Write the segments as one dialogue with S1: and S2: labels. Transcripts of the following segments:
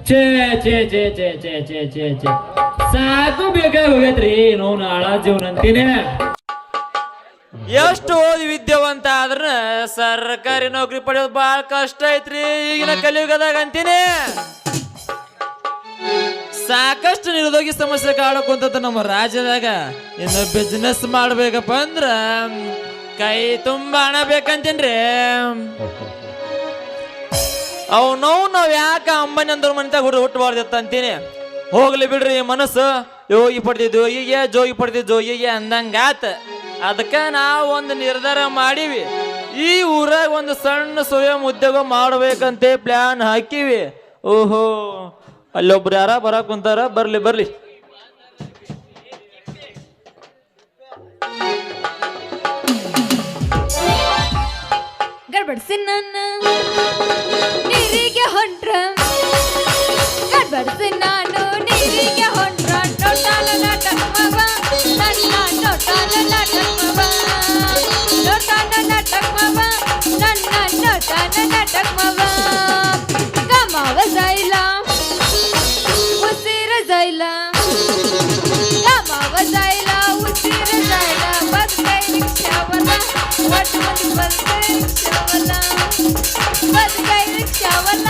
S1: ಛೇ ಛೇ ಛೇ ಛೇ ಛೇ ಛೇ ಛೇ ಛೇ ಸಾಕು ಬೇಕಾಗಿ ಹೋಗೈತ್ರಿ ನೋವು ನಾಳ ಜೀವನ ಅಂತೀನಿ.
S2: ಎಷ್ಟು ಓದಿ ವಿದ್ಯಾವಂತ ಆದ್ರ ಸರ್ಕಾರಿ ನೌಕರಿ ಪಡೆಯೋದು ಬಹಳ ಕಷ್ಟ ಐತ್ರಿ ಈಗಿನ ಕಲಿಯುಗದಾಗ ಅಂತೀನಿ. ಸಾಕಷ್ಟು ನಿರುದ್ಯೋಗಿ ಸಮಸ್ಯೆ ಕಾಡಕೊಂತ ನಮ್ಮ ರಾಜ್ಯದಾಗ. ಇನ್ನು ಬಿಸ್ನೆಸ್ ಮಾಡ್ಬೇಕಪ್ಪ ಅಂದ್ರ ಕೈ ತುಂಬಾ ಹಣ ಬೇಕಂತೀನ್ರಿ. ನಾವ್ ಯಾಕ ಅಂಬಾನಿ ಅಂದ್ರ ಮನಿತಾಗ ಹುಟ್ಟಬಾರ್ದಿತ್ತ ಅಂತೀನಿ. ಹೋಗ್ಲಿ ಬಿಡ್ರಿ ಮನಸ್ಸು ಯೋಗಿ ಪಡ್ತಿದ್ವು ಈಗ ಜೋಗಿ ಪಡ್ತಿದ್ವು ಈಗ ಅಂದಂಗಾತ. ಅದಕ್ಕ ನಾವು ಒಂದು ನಿರ್ಧಾರ ಮಾಡೀವಿ, ಈ ಊರಾಗ ಒಂದು ಸಣ್ಣ ಸ್ವಯಂ ಉದ್ಯೋಗ ಮಾಡ್ಬೇಕಂತೆ ಪ್ಲಾನ್ ಹಾಕಿವಿ. ಓಹೋ ಅಲ್ಲೊಬ್ರು ಯಾರ ಬರಾಕ್ ಕುಂತಾರ, ಬರ್ಲಿ ಬರ್ಲಿ.
S3: ಗಡ್ಬಡ್ಸಿ ನನ್ನ ನೀರಿಗೆ ಹೊಂಟ್ರ, ಗಡ್ಬಡ್ಸಿ ನಾನು ನೀರಿಗೆ ಹೊಂಟ್ರ, ಟೋಟಾಲ ನಾಟಕ ಮವ ನನ್ನ ಟೋಟಾಲ ನಾಟಕ ಮವ, ಟೋಟಾಲ ನಾಟಕ ಮವ ನನ್ನ ಟೋಟಾಲ ನಾಟಕ ಮವ. ಗಮವ ಜೈಲ ಉಸಿರ ಜೈಲ, ಗಮವ ಜೈಲ ಉಸಿರ ಜೈಲ, ಬದುಕೈ ರಿಕ್ಷಾವಲ ಒಟ್ಟು ಮಂದಿ ಬದುಕೈ ರಿಕ್ಷಾವಲ, ಬದುಕೈ ರಿಕ್ಷಾವಲ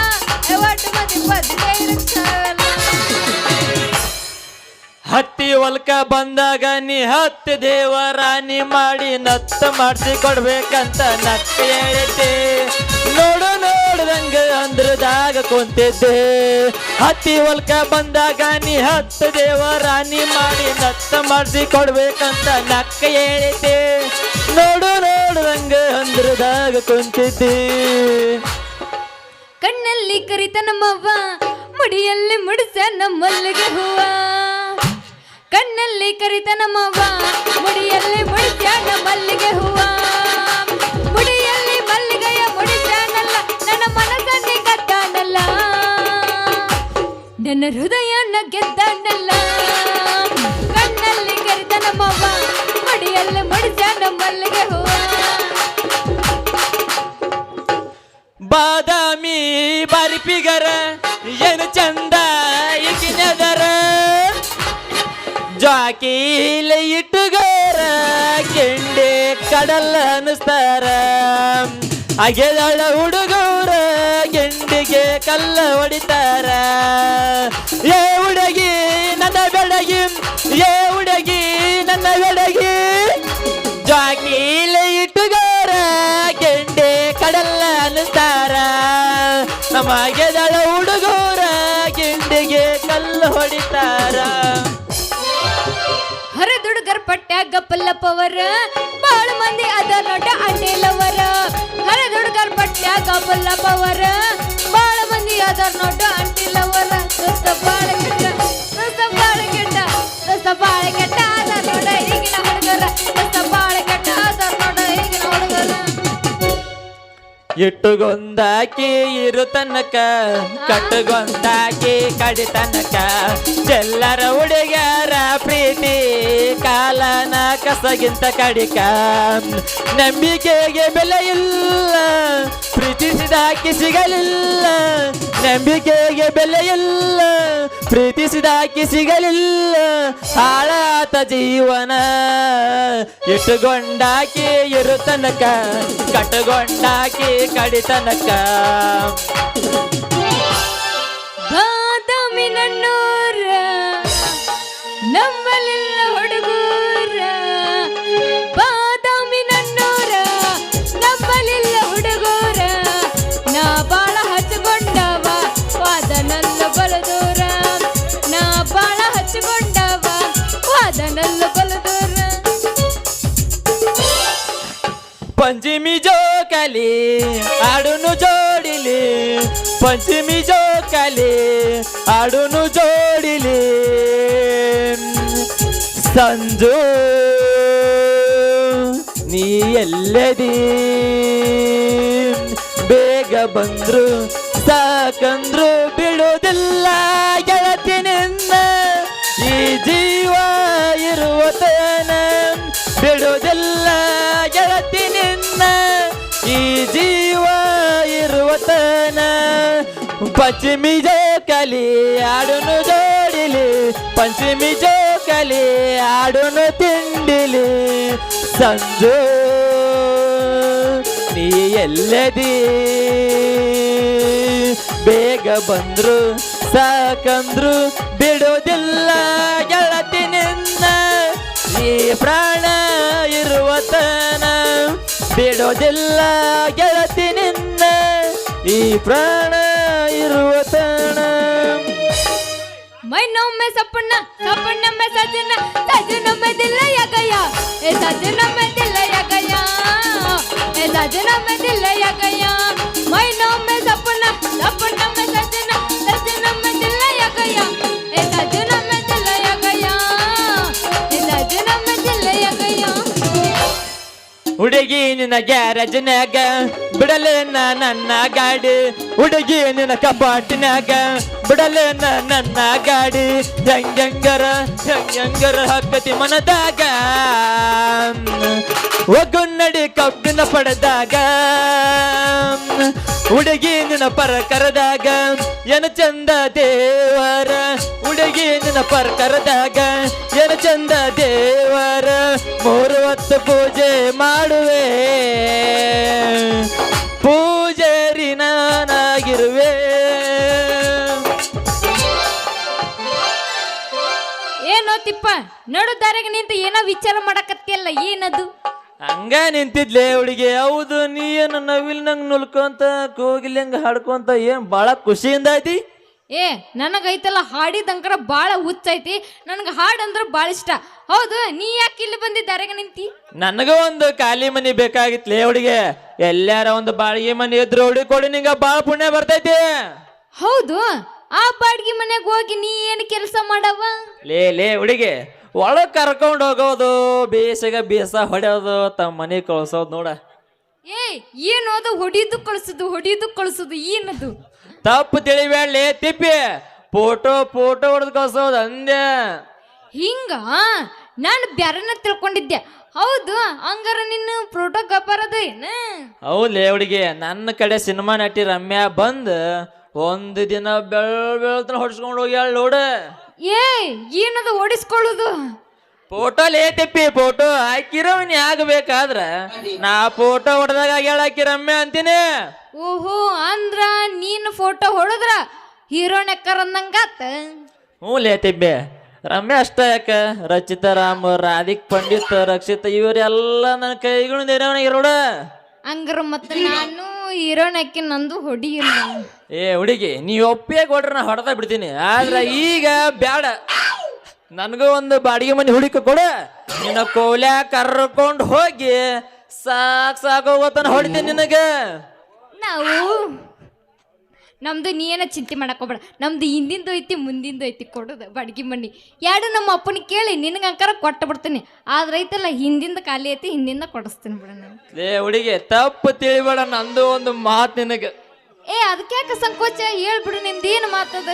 S3: ಒಟ್ಟು ಮಂದಿ ಬದುಕೈ ರಿಕ್ಷಾವಲ.
S2: ಹತ್ತಿ ಹೊಲ್ಕ ಬಂದಾಗ ನೀ ಹತ್ತಿ ದೇವರಾಣಿ ಮಾಡಿ ನತ್ತ ಮಾಡಿಸಿ ಕೊಡ್ಬೇಕಂತ ನಕ್ಕ ಹೇಳಿದ್ದೆ. ನೋಡು ನೋಡ್ದಂಗ ಅಂದ್ರದಾಗ ಕುಂತಿದ್ದೆ. ಹತ್ತಿ ಹೊಲ್ಕ ಬಂದಾಗ ನೀ ಹತ್ತು ದೇವರಾಣಿ ಮಾಡಿ ನತ್ತ ಮಾಡಿಸಿ ಕೊಡ್ಬೇಕಂತ ನಕ್ಕ ಹೇಳಿದ್ದೆ. ನೋಡು ನೋಡ್ದಂಗ ಅಂದ್ರದಾಗ ಕುಂತಿದ್ದೆ.
S3: ಕಣ್ಣಲ್ಲಿ ಕರಿತ ನಮ್ಮವ್ವ, ಮುಡಿಯಲ್ಲಿ ಮುಡಿಸ ನಮ್ಮಲ್ಲಿಗೆ ಹೂವ. ಕಣ್ಣಲ್ಲಿ ಕರಿತ ನಮ್ಮವ್ವ, ಮುಡಿಯಲ್ಲಿ ಮುಡಿಸ ನಮ್ಮಲ್ಲಿಗೆ ಹೂವ. ಮುಡಿಯಲ್ಲಿ ಮಲ್ಲಿಗೆಯ ಮುಡಿಸನಲ್ಲ, ನನ್ನ ಮನಸ್ಸನ್ನೇ ಕದ್ದಾನಲ್ಲ, ನನ್ನ ಹೃದಯನ ಗೆದ್ದಾನಲ್ಲ. ಕಣ್ಣಲ್ಲಿ ಕರಿತ ನಮ್ಮವ್ವ, ಮುಡಿಯಲ್ಲಿ ಮುಡಿಸ ನಮ್ಮಲ್ಲಿಗೆ ಹೂವ.
S2: ಬಾದಾಮಿ ಬರ್ಪಿಗರ ಏನು ಚಂದ ಈಗಿನದರ, ಜಾಕೀಲ ಇಟ್ಟುಗಾರ ಕೆಂಡೆ ಕಡಲ ಅನಿಸ್ತಾರ. ಅಗೆದಳ ಹುಡುಗರ ಗೆಂಡಿಗೆ ಕಲ್ಲ ಹೊಡಿತಾರ. ಏ ಹುಡುಗಿ ನನ್ನ ಬೆಡಗಿ, ಏ ಹುಡುಗಿ ನನ್ನ ಬೆಡಗಿ, ಜಾಕೀಲ ಇಟ್ಟುಗಾರ ಗೆಂಡೆ ಕಡಲ ಅನಿಸ್ತಾರ. ನಮ್ಮ ಅಗೆದಳ ಹುಡುಗರ ಗೆಂಡಿಗೆ ಕಲ್ಲು ಹೊಡಿತಾರ.
S3: ಹರದುಡುಗರ್ ಪಟ್ಟ್ಯಾಗ ಪಲ್ಲಪ್ಪವರ, ಬಾಳ ಮಂದಿ ಅದ ನೋಟ ಅಂಟೇಲವರ. ಹರದುಡುಗರ್ ಪಟ್ಟ್ಯಾಗ ಪಲ್ಲಪ್ಪವರ, ಬಾಳ ಮಂದಿ ಅದ ನೋಟ ಅಂಟಿಲವರ. ದೋಸ್ತ ಬಾಳ ಕೆಟ್ಟ, ದೋಸ್ತ ಬಾಳ ಕೆಟ್ಟ, ದೋಸ್ತ ಬಾಳ ಕೆಟ್ಟ ಅದ ನೋಡ ಈಗಿನ ಹುಡುಗರ. ದೋಸ್ತ ಬಾಳ ಕೆಟ್ಟ ಅದ ನೋಡ ಈಗಿನ ಹುಡುಗರ.
S2: ಇಟ್ಟುಗೊಂದಾಕಿ ಇರು ತನಕ, ಕಟ್ಟುಗೊಂದಾಕಿ ಕಡಿ ತನಕ. ಎಲ್ಲರ ಹುಡುಗರ ಪ್ರೀತಿ ಕಾಲನ ಕಸಗಿಂತ ಕಡಿಕ. ನಂಬಿಕೆಗೆ ಬೆಲೆ ಇಲ್ಲ, ಪ್ರೀತಿಸಿದಾಕಿ ಸಿಗಲಿಲ್ಲ. ನಂಬಿಕೆಗೆ ಬೆಲೆ ಇಲ್ಲ, ಪ್ರೀತಿಸಿದಾಕಿ ಸಿಗಲಿಲ್ಲ. ಹಾಳಾತ ಜೀವನ. ಇಟ್ಟುಗೊಂಡಾಕಿ ಇರು ತನಕ, ಕಟ್ಟುಗೊಂಡಾಕಿ ಕಡಿ ತನಕ.
S3: ಬಾದಾಮಿ ನನ್ನೂರ, ನಮ್ಮಲಿಲ್ಲ ಹುಡುಗೂರ. ಬಾದಾಮಿ ನನ್ನೂರ, ನಮ್ಮಲಿಲ್ಲ ಹುಡುಗೂರ. ನಾ ಬಾಳ ಹಚ್ಕೊಂಡವ ವಾದನಲ್ಲ ಬಲದೂರ, ನಾ ಬಾಳ ಹಚ್ಕೊಂಡವ ವಾದನಲ್ಲ ಬಲದೂರ.
S2: ಪಂಚಮಿ ಜೋಕಾಲಿ ಆಡುನು ಜೋಡಿಲಿ, ಪಂಚಮಿ ಜೋಕಾಲಿ ಆಡುನು ಜೋಡಿಲಿ. ಸಂಜು ನೀ ಎಲ್ಲದಿ, ಬೇಗ ಬಂದ್ರು ಸಾಕಂದ್ರು ಬಿಡುವುದಿಲ್ಲ ಗೆಳತಿ ನಿನ್ನ. ಈ ಜೀವ ಇರುವ ತನ ಬಿಡುವುದಿಲ್ಲ ಗೆಳತಿ ನಿನ್ನ. ಈ ಜೀವ ಇರುವ ತನ. ಪಶ್ಚಿಮಿ ಜೋಕಲಿ ಆಡುನು ಜೋಡಿಲಿ ಪಂಚಮಿ ಜೋಕಲಿ ಆಡುನು ತಿಂಡಿಲಿ ಸಂಜು ನೀ ಎಲ್ಲದಿ ಬೇಗ ಬಂದ್ರು ಸಾಕಂದ್ರು ಬಿಡೋದಿಲ್ಲ ಗೆಳತಿ ನಿನ್ನ ಈ ಪ್ರಾಣ ಇರುವ ತನ ಬಿಡೋದಿಲ್ಲ ಗೆಳತಿ ನಿನ್ನ ಈ ಪ್ರಾಣ ಇರುವ ತನ
S3: ಮೈನೊಮ್ಮೆ ಸಪ್ಪಣ್ಣ ಸಪ್ಪಣ್ಣೊಮ್ಮೆ ಸಜ್ಜನ ಸಜ್ಜನೊಮ್ಮೆ ದಿಲ್ಲ ಯಗಯ್ಯ ಏ ಸಜ್ಜನೊಮ್ಮೆ ದಿಲ್ಲ ಯಗಯ್ಯ ಏ ಸಜ್ಜನೊಮ್ಮೆ ದಿಲ್ಲ ಯಗಯ್ಯ ಮೈನೊಮ್ಮೆ ಸಪ್ಪಣ್ಣ ಸಪ್ಪಣ್ಣೊಮ್ಮೆ ಸಜ್ಜನ ಸಜ್ಜನೊಮ್ಮೆ ದಿಲ್ಲ ಯಗಯ್ಯ ಏ ಸಜ್ಜನೊಮ್ಮೆ ದಿಲ್ಲ ಯಗಯ್ಯ ಏ ಸಜ್ಜನೊಮ್ಮೆ ದಿಲ್ಲ ಯಗಯ್ಯ
S2: ಹುಡುಗಿ ನಿನ್ನ ಗ್ಯಾರೇಜ್ನ್ಯಾಗ ಬಿಡಲೇನ ನನ್ನ ಗಾಡಿ ಹುಡುಗಿ ನಿನ್ನ ಕಪಾಟಿನ್ಯಾಗ ಬಿಡಲೇನ ನನ್ನ ಗಾಡಿ ಹೆಂಗಂಗರ ಹಕ್ಕತಿ ಮನದಾಗ ಒಗ್ಗುನ್ನಡಿ ಕಬ್ಬಿನ ಪಡೆದಾಗ ಹುಡುಗಿ ನಿನ್ನ ಪರ ಕರೆದಾಗ ಏನು ಚಂದ ದೇವರ ಹುಡುಗಿ ನಿನ್ನ ಪರ ಕರೆದಾಗ ಏನು ಚಂದ ದೇವರ 3 ಹೊತ್ತು ಪೂಜೆ ಮಾಡುವೆ ಪೂಜಾರಿ ನಾನಾಗಿರುವೆ
S3: ಏನೋ ತಿಪ್ಪ ನಡು ದಾರಿಗೆ ನಿಂತು ಏನೋ ವಿಚಾರ ಮಾಡಕತ್ತಿಯಲ್ಲ ಏನದು
S2: ಹಂಗ ನಿಂತಿದ್ಲೆ ಹುಡುಗಿ ಹೌದು ನೀ ಏನು ನವಿಲ್ ನಂಗೆ ನುಲ್ಕೊಂತ ಕೋಗಿಲಿ ಹಂಗ ಹಾಡ್ಕೊಂತ ಏನ್ ಬಾಳ ಖುಷಿಯಿಂದ ಐತಿ
S3: ಏ ನನಗೈತಲ್ಲ ಹಾಡಿದಂಕರ ಭಾಳ ಹುಚ್ಚೈತಿ ನನಗೆ ಹಾಡು ಅಂದ್ರೆ ಭಾಳ ಇಷ್ಟ ಹೌದು ನೀ ಯಾಕೆ ಇಲ್ಲಿ ಬಂದಿದ್ದಾರೆಗ ನಿಂತಿ
S2: ನನಗ ಒಂದು ಖಾಲಿ ಮನಿ ಬೇಕಾಗಿತ್ಲೇ ಹುಡುಗಿ ಎಲ್ಲಾರ ಒಂದು ಬಾಡಿಗೆ ಮನಿ ಇದ್ರು ಹುಡುಗಿ ಕೊಡಿ ನಿಂಗ ಬಾಳ ಪುಣ್ಯ ಬರ್ತೈತಿ
S3: ಹೌದು ಆ ಬಾಡಿಗೆ ಮನೆಗೆ ಹೋಗಿ ನೀ ಏನು ಕೆಲಸ ಮಾಡವ
S2: ಲೇ ಹುಡುಗಿ ಒಳಗ್ ಕರ್ಕೊಂಡು ಹೋಗೋದು ಬೇಸಿಗ ಬೀಸ ಹೊಡೆಯೋದು ತಮ್ಮ ಮನೆ ಕಳ್ಸೋದು ನೋಡ
S3: ಏ ಏನು ಅದು ಹೊಡಿದು ಕಳಿಸೋದು ಏನದು
S2: ತಪ್ಪು ತಿಳಿಬೇಡ್ಲಿ ತಿಪ್ಪಿ ಫೋಟೋ ಹೊಡೆದು ಕಳ್ಸೋದು ಅಂದೆ
S3: ಹಿಂಗ ನಾನು ಬ್ಯಾರನ್ನ ತಿಳ್ಕೊಂಡಿದ್ದೆ ಹೌದು ಹಂಗಾರ ನಿನ್ನ ಪ್ರೋಟೋಗ್ರಾಫರ್ ಅದ ಏನ
S2: ಹೌದ್ಲೇ ಹುಡುಗಿ ನನ್ನ ಕಡೆ ಸಿನಿಮಾ ನಟಿ ರಮ್ಯಾ ಬಂದ್ ಒಂದು ದಿನ ಬೆಳ್ತನ ಹೊಡ್ಸ್ಕೊಂಡು ಹೋಗಿ ಹೇಳಿ ನೋಡ
S3: ಏ ಏನದು ಓಡಿಸ್ಕೊಳ್ಳೋದು
S2: ಫೋಟೋ ತಿಪ್ಪಿ ಫೋಟೋ ಹಾಕಿರೋನ್ ಆಗ್ಬೇಕಾದ್ರ ನಾ ಫೋಟೋ ಹೊಡೆದಾಗ ಹೇಳಾಕಿ ರಮ್ಯಾ ಅಂತೀನಿ
S3: ಓಹೋ ಅಂದ್ರ ನೀನು ಫೋಟೋ ಹೊಡೆದ್ರ ಹೀರೋನ್ ಎಕ್ಕರ್ ಅಂದಂಗಾತ
S2: ಹ್ಞೂ ತಿಬ್ಬೆ ರಮ್ಯಾ ಅಷ್ಟ ಯಾಕ ರಚಿತಾ ರಾಮ್ ರಾಧಿಕ್ ಪಂಡಿತ್ ರಕ್ಷಿತ ಇವರೆಲ್ಲ ನನ್ನ ಕೈಗಳು ನೆರವಣಿಗೆ
S3: ಹಂಗಾರ ಮತ್ತೆ ನಾನು ಹೀರೋನ್ ಅಕ್ಕಿ ನಂದು ಹೊಡಿಯಿಲ್ಲ
S2: ಏ ಹುಡುಗಿ ನೀ ಒಪ್ಪಿಗೆ ಕೊಡ್ರೆ ನಾ ಹೊಡೆದ ಬಿಡ್ತೀನಿ ಆದ್ರೆ ಈಗ ಬ್ಯಾಡ ನನಗೂ ಒಂದು ಬಾಡಿಗೆ ಮನೆ ಹುಡುಕ ಕೊಡ ನಿನ್ನ ಕೋಲ್ಯಾ ಕರ್ಕೊಂಡು ಹೋಗಿ ಸಾಕೋಗತನ ಹೊಡಿತೀನಿ ನಿನಗೆ
S3: ನಾವು ನಮ್ದು ನೀ ಏನ ಚಿಂತೆ ಮಾಡಕೋಬೇಡ ನಮ್ದು ಹಿಂದಿಂದು ಐತಿ ಮುಂದಿಂದು ಐತಿ ಕೊಡೋದು ಬಾಡಿಗೆ ಮನಿ ಎರಡು ನಮ್ಮ ಅಪ್ಪನ ಕೇಳಿ ನಿನಗೆ ಅಂಕಾರ ಕೊಟ್ಟು ಬಿಡ್ತೀನಿ ಆದ್ರೆ ಐತಲ್ಲ ಹಿಂದಿಂದ ಖಾಲಿ ಐತಿ ಹಿಂದಿಂದ ಕೊಡಿಸ್ತೀನಿ ಬಿಡ ನಾನು
S2: ಏ ಹುಡುಗಿ ತಪ್ಪು ತಿಳಿಬೇಡ ನಂದು ಒಂದು ಮಾತು ನಿನಗೆ
S3: ಏ ಅದಕ್ಯಾಕ ಸಂಕೋಚ ಹೇಳ್ಬಿಡು ನಿಂದೇನು ಮಾತದ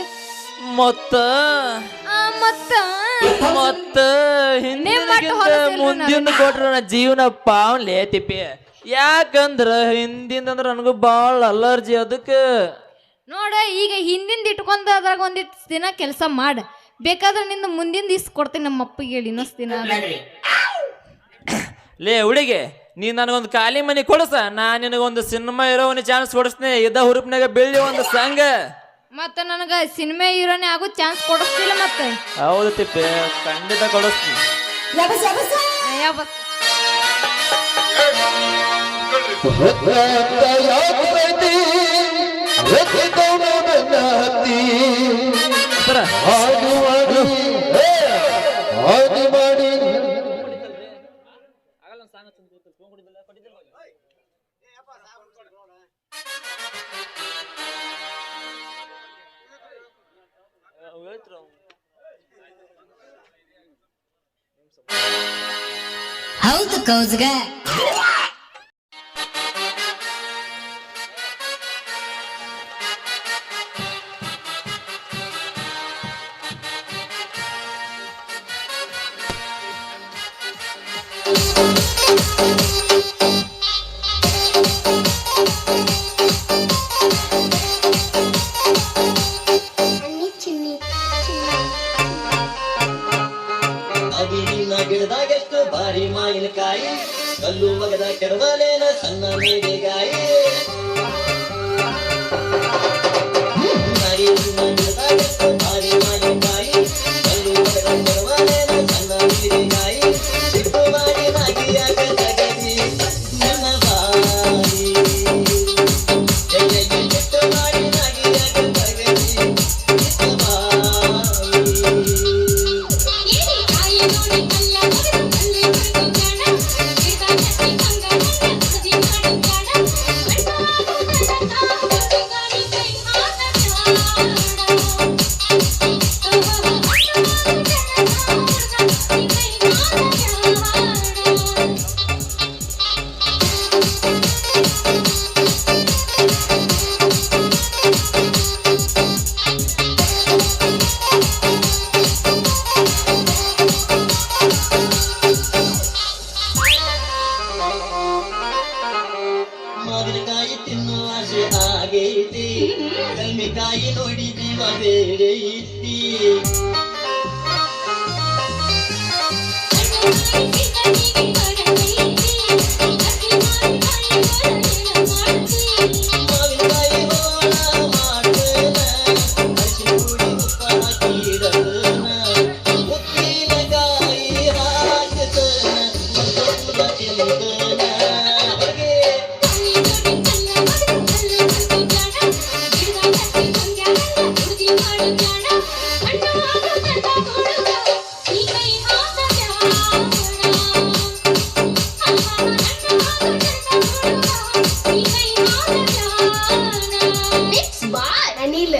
S2: ಮತ್ತ ಮುಂದಿನ ಕೊಟ್ರ ನಾ ಜೀವನ ಪಾವನ್ಲೇ ತಿಪ್ಪಿ ಯಾಕಂದ್ರ ಹಿಂದಿಂದಂದ್ರ ನನಗೂ ಭಾಳ ಅಲರ್ಜಿ ಅದಕ್ಕೆ
S3: ನೋಡ ಈಗ ಹಿಂದಿಂದ ಇಟ್ಕೊಂಡ ಅದ್ರಾಗ ಒಂದಿಷ್ಟು ದಿನ ಕೆಲಸ ಮಾಡ ಬೇಕಾದ್ರೆ ನಿಂದ ಮುಂದಿನ ದಿವ್ಸ ಕೊಡ್ತೀನಿ ನಮ್ಮ ಅಪ್ಪಿಗೆ ಹೇಳಿ ಇನ್ನೊಂದು ದಿನ
S2: ಲೇ ಹುಡುಗಿ ನೀ ನನಗೊಂದು ಖಾಲಿ ಮನಿ ಕೊಡಸ ನಾ ನಿನಗೊಂದು ಸಿನಿಮಾ ಇರೋವನಿ ಚಾನ್ಸ್ ಕೊಡಿಸ್ತೀನಿ ಇದ್ದ ಹುರುಪ್ನಾಗ ಬೆಳ್ಳಿ ಒಂದು ಸಂಘ
S3: ಮತ್ತೆ ನನಗೆ ಸಿನಿಮಾ ಹೀರೋನೇ ಆಗೋ ಚಾನ್ಸ್ ಕೊಡಿಸ್ತಿಲ್ಲ ಮತ್ತೆ
S2: ಹೌದು ತಿಪ್ಪೆ ಖಂಡಿತ ಕೊಡಿಸ್ತೀನಿ
S4: ಹೌದು ಕೌಜ್ಗ ಕಲ್ಲು ಮಗದ ಕೆಡವಲೇನ ಸಣ್ಣ ಮೇಡೆಗಾಯಿ ನಾಯಿ ನಿನ್ನದಾಗತ್ತು ಭಾರಿ ಮಾಲಿಕಾಯಿ ಕಲ್ಲು ಮಗದ ಕೆಡವಲೇನ ಸಣ್ಣ ಮೇಡೆಗಾಯಿ ಸಿಟ್ಟು ಮಾಡಿ ನಾಗಿಯಾಗ ಜಗದಿ ನನ್ನ ಬಾಯಿ ಸಿಟ್ಟು ಮಾಡಿ ನಾಗಿಯಾಗ ಜಗದಿ ನಿನ್ನ ಮಾವಿನಕಾಯಿ ತಿನ್ನುವ ಆಸೆ ಆಗೈತಿ ಕಲ್ಮಿಕಾಯಿ ನೋಡಿ ಜೀವ ಬೇರೆ ಇತ್ತಿ ಮಾವಿನಕಾಯಿ ಹೋಳ ಮಾಡ್ತೇನ ಅರಿಶಿನ ಪುಡಿ ಉಪ್ಪ ಹಾಕಿಡತನ ಉಪ್ಪಿನಕಾಯಿ ಹಾಕತನ ಮತ್ತೊಬ್ಬ ತಿಂತನ ಹೊರಗೆ
S3: ಅನಿಲ್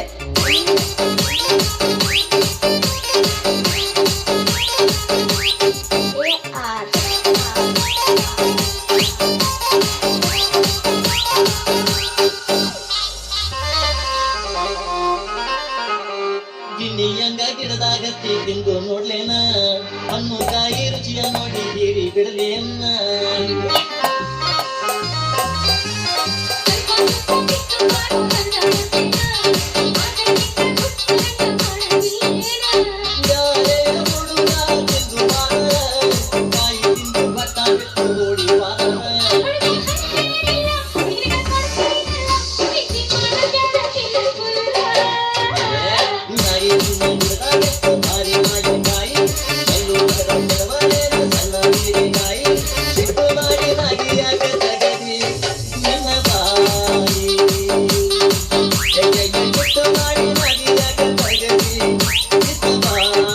S4: ಗಿಣಿಯಂಗ ಗಿಡದಾಗತ್ತಿ ತಿಂದು ನೋಡ್ಲೇನ ಹಣ್ಣು ಕಾಯಿ ರುಚಿಯ ನೋಡಿ ಹೀರಿ ಬಿಡಲೇನ ಯಾರೇ ಹುಡುಗ ತಿಂದು ಬಾರ ಕಾಯಿ ತಿಂದು ಬಟ್ಟ ಬಿಟ್ಟು ಓಡಿ ಬಾರ ನಾಯಿ ಗಿಡದಾಗತ್ತು ಭಾರಿ ಮಾಲಿಕಾಯಿ ಕಲ್ಲು ಮಗದ ಕೆಡವಲೇನ ಸಣ್ಣ ನೀರಿಗಾಯಿ ಸಿಟ್ಟು ಮಾಡಿ ನಾಗಿಯಾಗ ಜಗದಿ ನನ್ನ ಬಾಯಿ ಸಿಟ್ಟು ಮಾಡಿ ನಾಗಿಯಾಗ ಜಗದಿ ನಿನ್ನ ಬಾಯಿ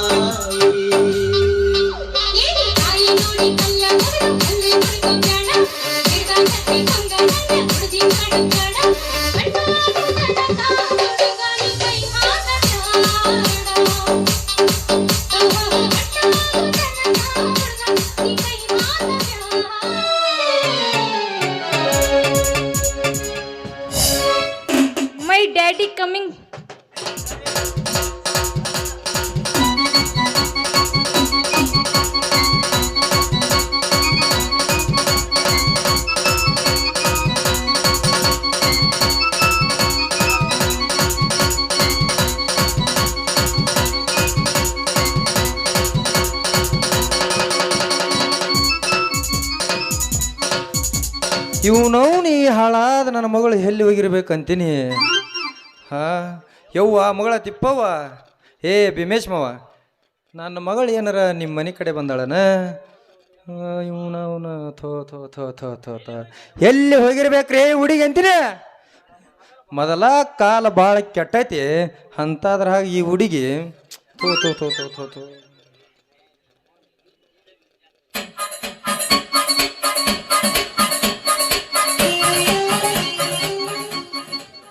S3: My daddy coming.
S5: ಇವನವನು ಈ ಹಾಳಾದ ನನ್ನ ಮಗಳು ಎಲ್ಲಿ ಹೋಗಿರ್ಬೇಕಂತೀನಿ ಹಾ ಯವ್ವ ಮಗಳ ತಿಪ್ಪವ್ವ ಏ ಭೀಮೇಶ್ ಮಾವ ನನ್ನ ಮಗಳು ಏನಾರ ನಿಮ್ಮ ಮನೆ ಕಡೆ ಬಂದಾಳನ ಇವನವನ ಥೋ ಥೋ ಥೋ ಥೋ ಥೋ ಥೋ ಎಲ್ಲಿ ಹೋಗಿರ್ಬೇಕ್ರಿ ಹುಡುಗಿ ಅಂತೀನಿ ಮೊದಲ ಕಾಲ ಭಾಳ ಕೆಟ್ಟೈತಿ ಅಂತಾದ್ರಾಗ ಈ ಹುಡುಗಿ ಥೋ ಥೋ ಥೋ ಥೋ ಥೋ ಥೋ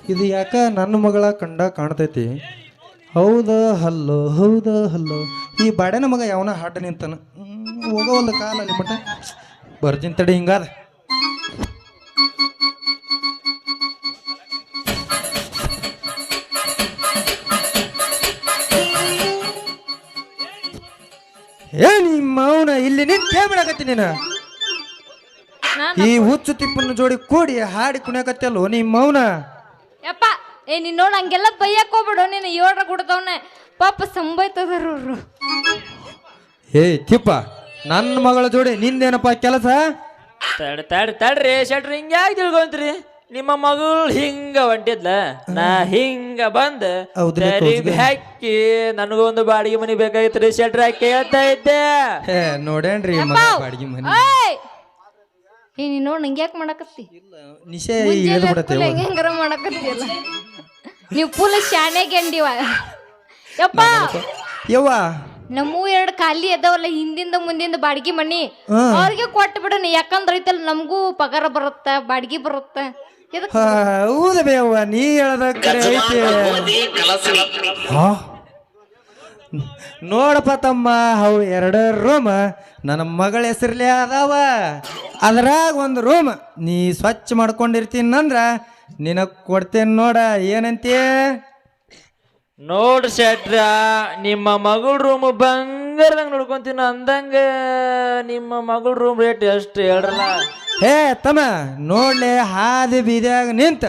S5: ಇದು ಯಾಕ ನನ್ನ ಮಗಳ ಕಂಡ ಕಾಣ್ತೈತಿ ಹೌದ ಹಲ್ಲೋ ಈ ಬಾಡೆನ ಮಗ ಯಾವನ ಹಾಟ ನಿಂತಾನ ಹೋಗೋ ಒಂದು ಕಾಲಲ್ಲಿ ಮಟ ಬರ್ಜಿನ್ ತಡಿ ಹಿಂಗಾದ ಏ ನಿಮ್ಮ ಅವನ ಇಲ್ಲಿ ನಿಂತ ಬಿಡಕತ್ತಿ ನೀನ ಈ ಹುಚ್ಚು ತಿಪ್ಪನ ಜೋಡಿ ಕೂಡಿ ಹಾಡಿ ಕುಣಿಯಕತ್ತಲ್ಲೋ ನಿಮ್ಮ ಅವನ
S3: ಯಪ್ಪ ಏ ನೀನ್ ನೋಡ್ ಹಂಗೆಲ್ಲ ಬೈಯಕ್ ಹೋಗ್ಬಿಡು ನೀನು ಏಳ್ರ ಕೊಡ್ತವನೆ ಪಾಪ ಸಂಬೈತದರು
S5: ಏ ತಿಪ್ಪ ನನ್ನ ಮಗಳ ಜೋಡಿ ನಿಂದೇನಪ್ಪ ಕೆಲಸ
S2: ತಡ್ರಿ ಶೆಟ್ರಿ ಹಿಂಗ್ಯಾಕೆ ತಿಳ್ಕೊಂತ್ರಿ ನಿಮ್ಮ ಮಗಳು ಹಿಂಗ ಹೊಂಟಿದ್ಲ ನಾ ಹಿಂಗ ಬಂದ
S5: ಹೌದ್ರಿ,
S2: ತರಿ ಹಾಕಿ ನನಗೊಂದು ಬಾಡಿಗೆ ಮನಿ ಬೇಕಾಗಿತ್ರಿ ಶೆಟ್ರಿ ಹಾಕಿ ಹೇಳ್ತಾ ಇದ್ದೆ.
S5: ಹೇ ನೋಡೇನ್ರಿ ಮಗ ಬಾಡಿಗೆ ಮನೆ
S3: ಓಯ್ ನೀ ನೋಡ್ ನಂಗೆ ಯಾಕೆ ಮಾಡಕತ್ತಿ
S5: ನಿಶೆ ಇಳಿದು ಬಿಡತ್ತೆ
S3: ಹೆಂಗಾರ ಮಾಡಕತ್ತಿಲ್ಲ ನೀವು ಫುಲ್ ಶಾಣೆ ಗೆಂಡಿವ ಯಪ್ಪ
S5: ಯವ್ವ
S3: ನಮ್ಮೂ 2 ಖಾಲಿ ಅದಾವಲ್ಲ ಹಿಂದಿಂದ ಮುಂದಿಂದ ಬಾಡಿಗೆ ಮನಿ ಅವ್ರಿಗೆ ಕೊಟ್ಟು ಬಿಡೋಣ ಯಾಕಂದ್ರ ಐತಲ್ಲ ನಮಗೂ ಪಗಾರ ಬರುತ್ತ ಬಾಡಿಗೆ ಬರುತ್ತ
S5: ಹೌದ ಬೇವ್ವ ನೀ ಹೇಳದ ಕರೆ ಐತಿ ಹಾ ನೋಡಪ್ಪ ತಮ್ಮ ಅವು 2 ರೂಮ್ ನನ್ನ ಮಗಳ ಹೆಸರ್ಲೆ ಅದಾವ ಅದ್ರಾಗ ಒಂದು ರೂಮ್ ನೀ ಸ್ವಚ್ಛ ಮಾಡ್ಕೊಂಡಿರ್ತೀನಂದ್ರ ನಿನಗ್ ಕೊಡ್ತೇನೆ ನೋಡ ಏನಂತೀ
S2: ನೋಡ್ ಶೆಟ್ರ ನಿಮ್ಮ ಮಗಳ ರೂಮ್ ಬಂಗಾರದಂಗ ನೋಡ್ಕೊಂತೀನಿ ಅಂದಂಗ ನಿಮ್ಮ ಮಗಳ ರೂಮ್ ರೇಟ್ ಎಷ್ಟು ಹೇಳ್ರಲ್ಲ.
S5: ಹೇ ತಮ್ಮ ನೋಡ್ಲೆ ಹಾದಿ ಬೀದಿಯಾಗ ನಿಂತ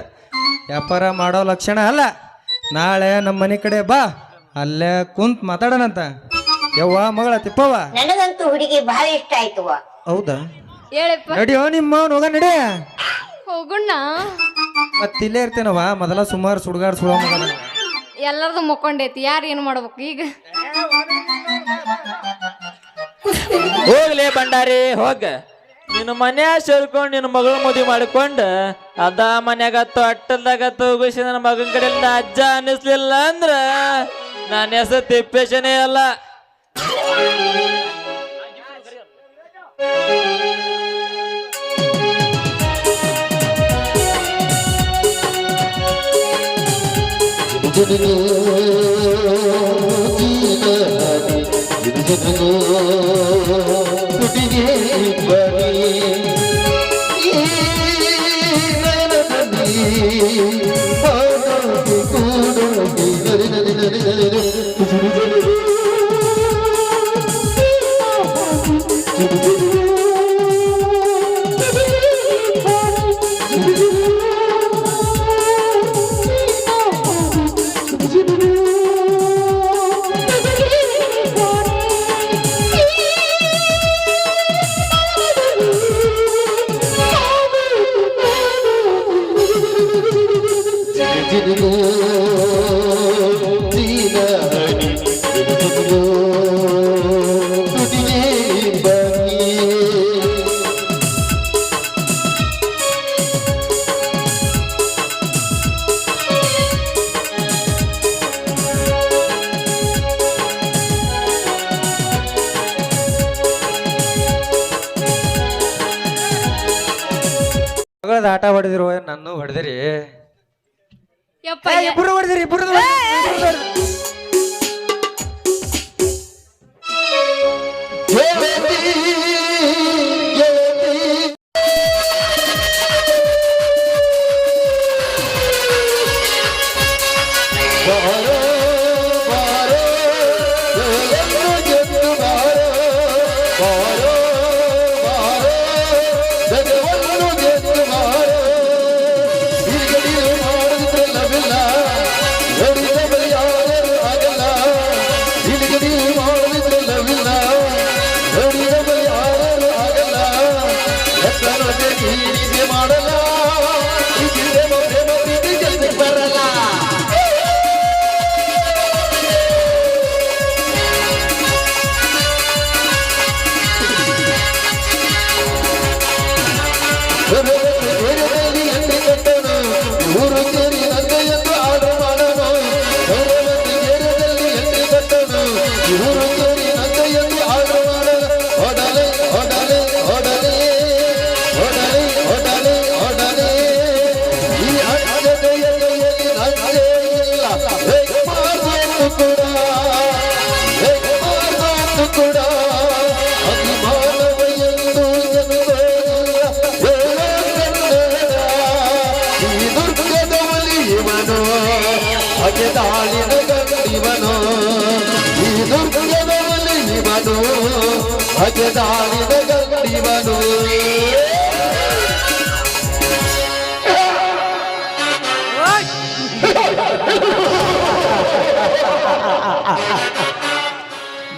S5: ವ್ಯಾಪಾರ ಮಾಡೋ ಲಕ್ಷಣ ಅಲ್ಲ. ನಾಳೆ ನಮ್ಮ ಮನೆ ಕಡೆ ಬಾ ಅಲ್ಲೇ ಕುಂತ್ ಮಾತಾಡೋಣಂತ. ಯವ್ವ ಮಗಳ ತಿಪ್ಪವ್ವ
S6: ನನಗಂತೂ ಹುಡುಗಿ ಬಹಳ ಇಷ್ಟ ಆಯ್ತು.
S5: ಹೌದಾ
S3: ಹೇಳಪ್ಪ
S5: ನಡಿಯೋ ನಿಮ್ಮ ಹೋಗ ನಡಿ
S3: ಹೋಗೋಣ
S5: ಮತ್ತಿಲ್ಲೇ ಇರ್ತೇನವ ಮೊದಲ ಸುಮಾರು ಸುಡುಗಾಡ್ ಸುಡೋ ಮಗ
S3: ಎಲ್ಲರದು ಮುಕ್ಕೊಂಡೈತಿ ಯಾರು ಏನು ಮಾಡ್ಬೇಕು ಈಗ
S2: ಹೋಗ್ಲೇ ಭಂಡಾರಿ ಹೋಗ ನಿನ್ನ ಮನ್ಯಾಗ ಸೇರ್ಕೊಂಡು ನಿನ್ನ ಮಗಳ ಮದುವೆ ಮಾಡಿಕೊಂಡು ಅದ ಮನ್ಯಾಗತ್ತು ಅಟ್ಟಲ್ದಾಗತ್ತು ಹೋಗಿಸಿ ನನ್ನ ಮಗನ ಕಡೆಯಿಂದ ಅಜ್ಜ ಅನ್ನಿಸ್ಲಿಲ್ಲ ಅಂದ್ರ ನನ್ನ ಹೆಸರು ತಿಪ್ಪೇಶನೇ ಅಲ್ಲ.
S5: ಮಗಳದ ಆಟ ಹೊಡೆದಿರೋ ನಾನು ಹೊಡೆದಿರಿ
S3: ಯಪ್ಪ
S5: ಇಬ್ರು ಹೊಡೆದಿರಿ ಇಬ್ರು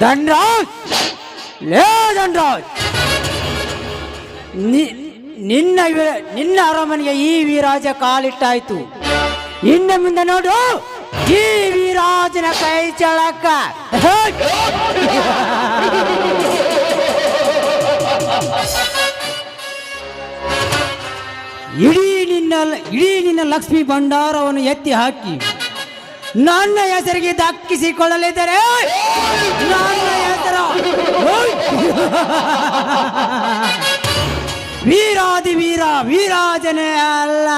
S7: ಧನ್ರಾಜ್ ಲೇ ಧನ್ರಾಜ್ ನಿನ್ನ ಅರಮನೆಗೆ ಈ ವೀರಾಜ ಕಾಲಿಟ್ಟಾಯ್ತು. ಇನ್ನು ಮುಂದೆ ನೋಡು ಈ ವೀರಾಜನ ಕೈ ಚಳಕ. ಇಡೀ ನಿನ್ನ ಲಕ್ಷ್ಮಿ ಭಂಡಾರವನ್ನು ಎತ್ತಿ ಹಾಕಿ ನನ್ನ ಹೆಸರಿಗೆ ದಕ್ಕಿಸಿಕೊಳ್ಳಲಿದ್ದರೆ ನನ್ನ ಹೆಸರು ವೀರಾದಿ ವೀರಾಜನೇ ಅಲ್ಲ.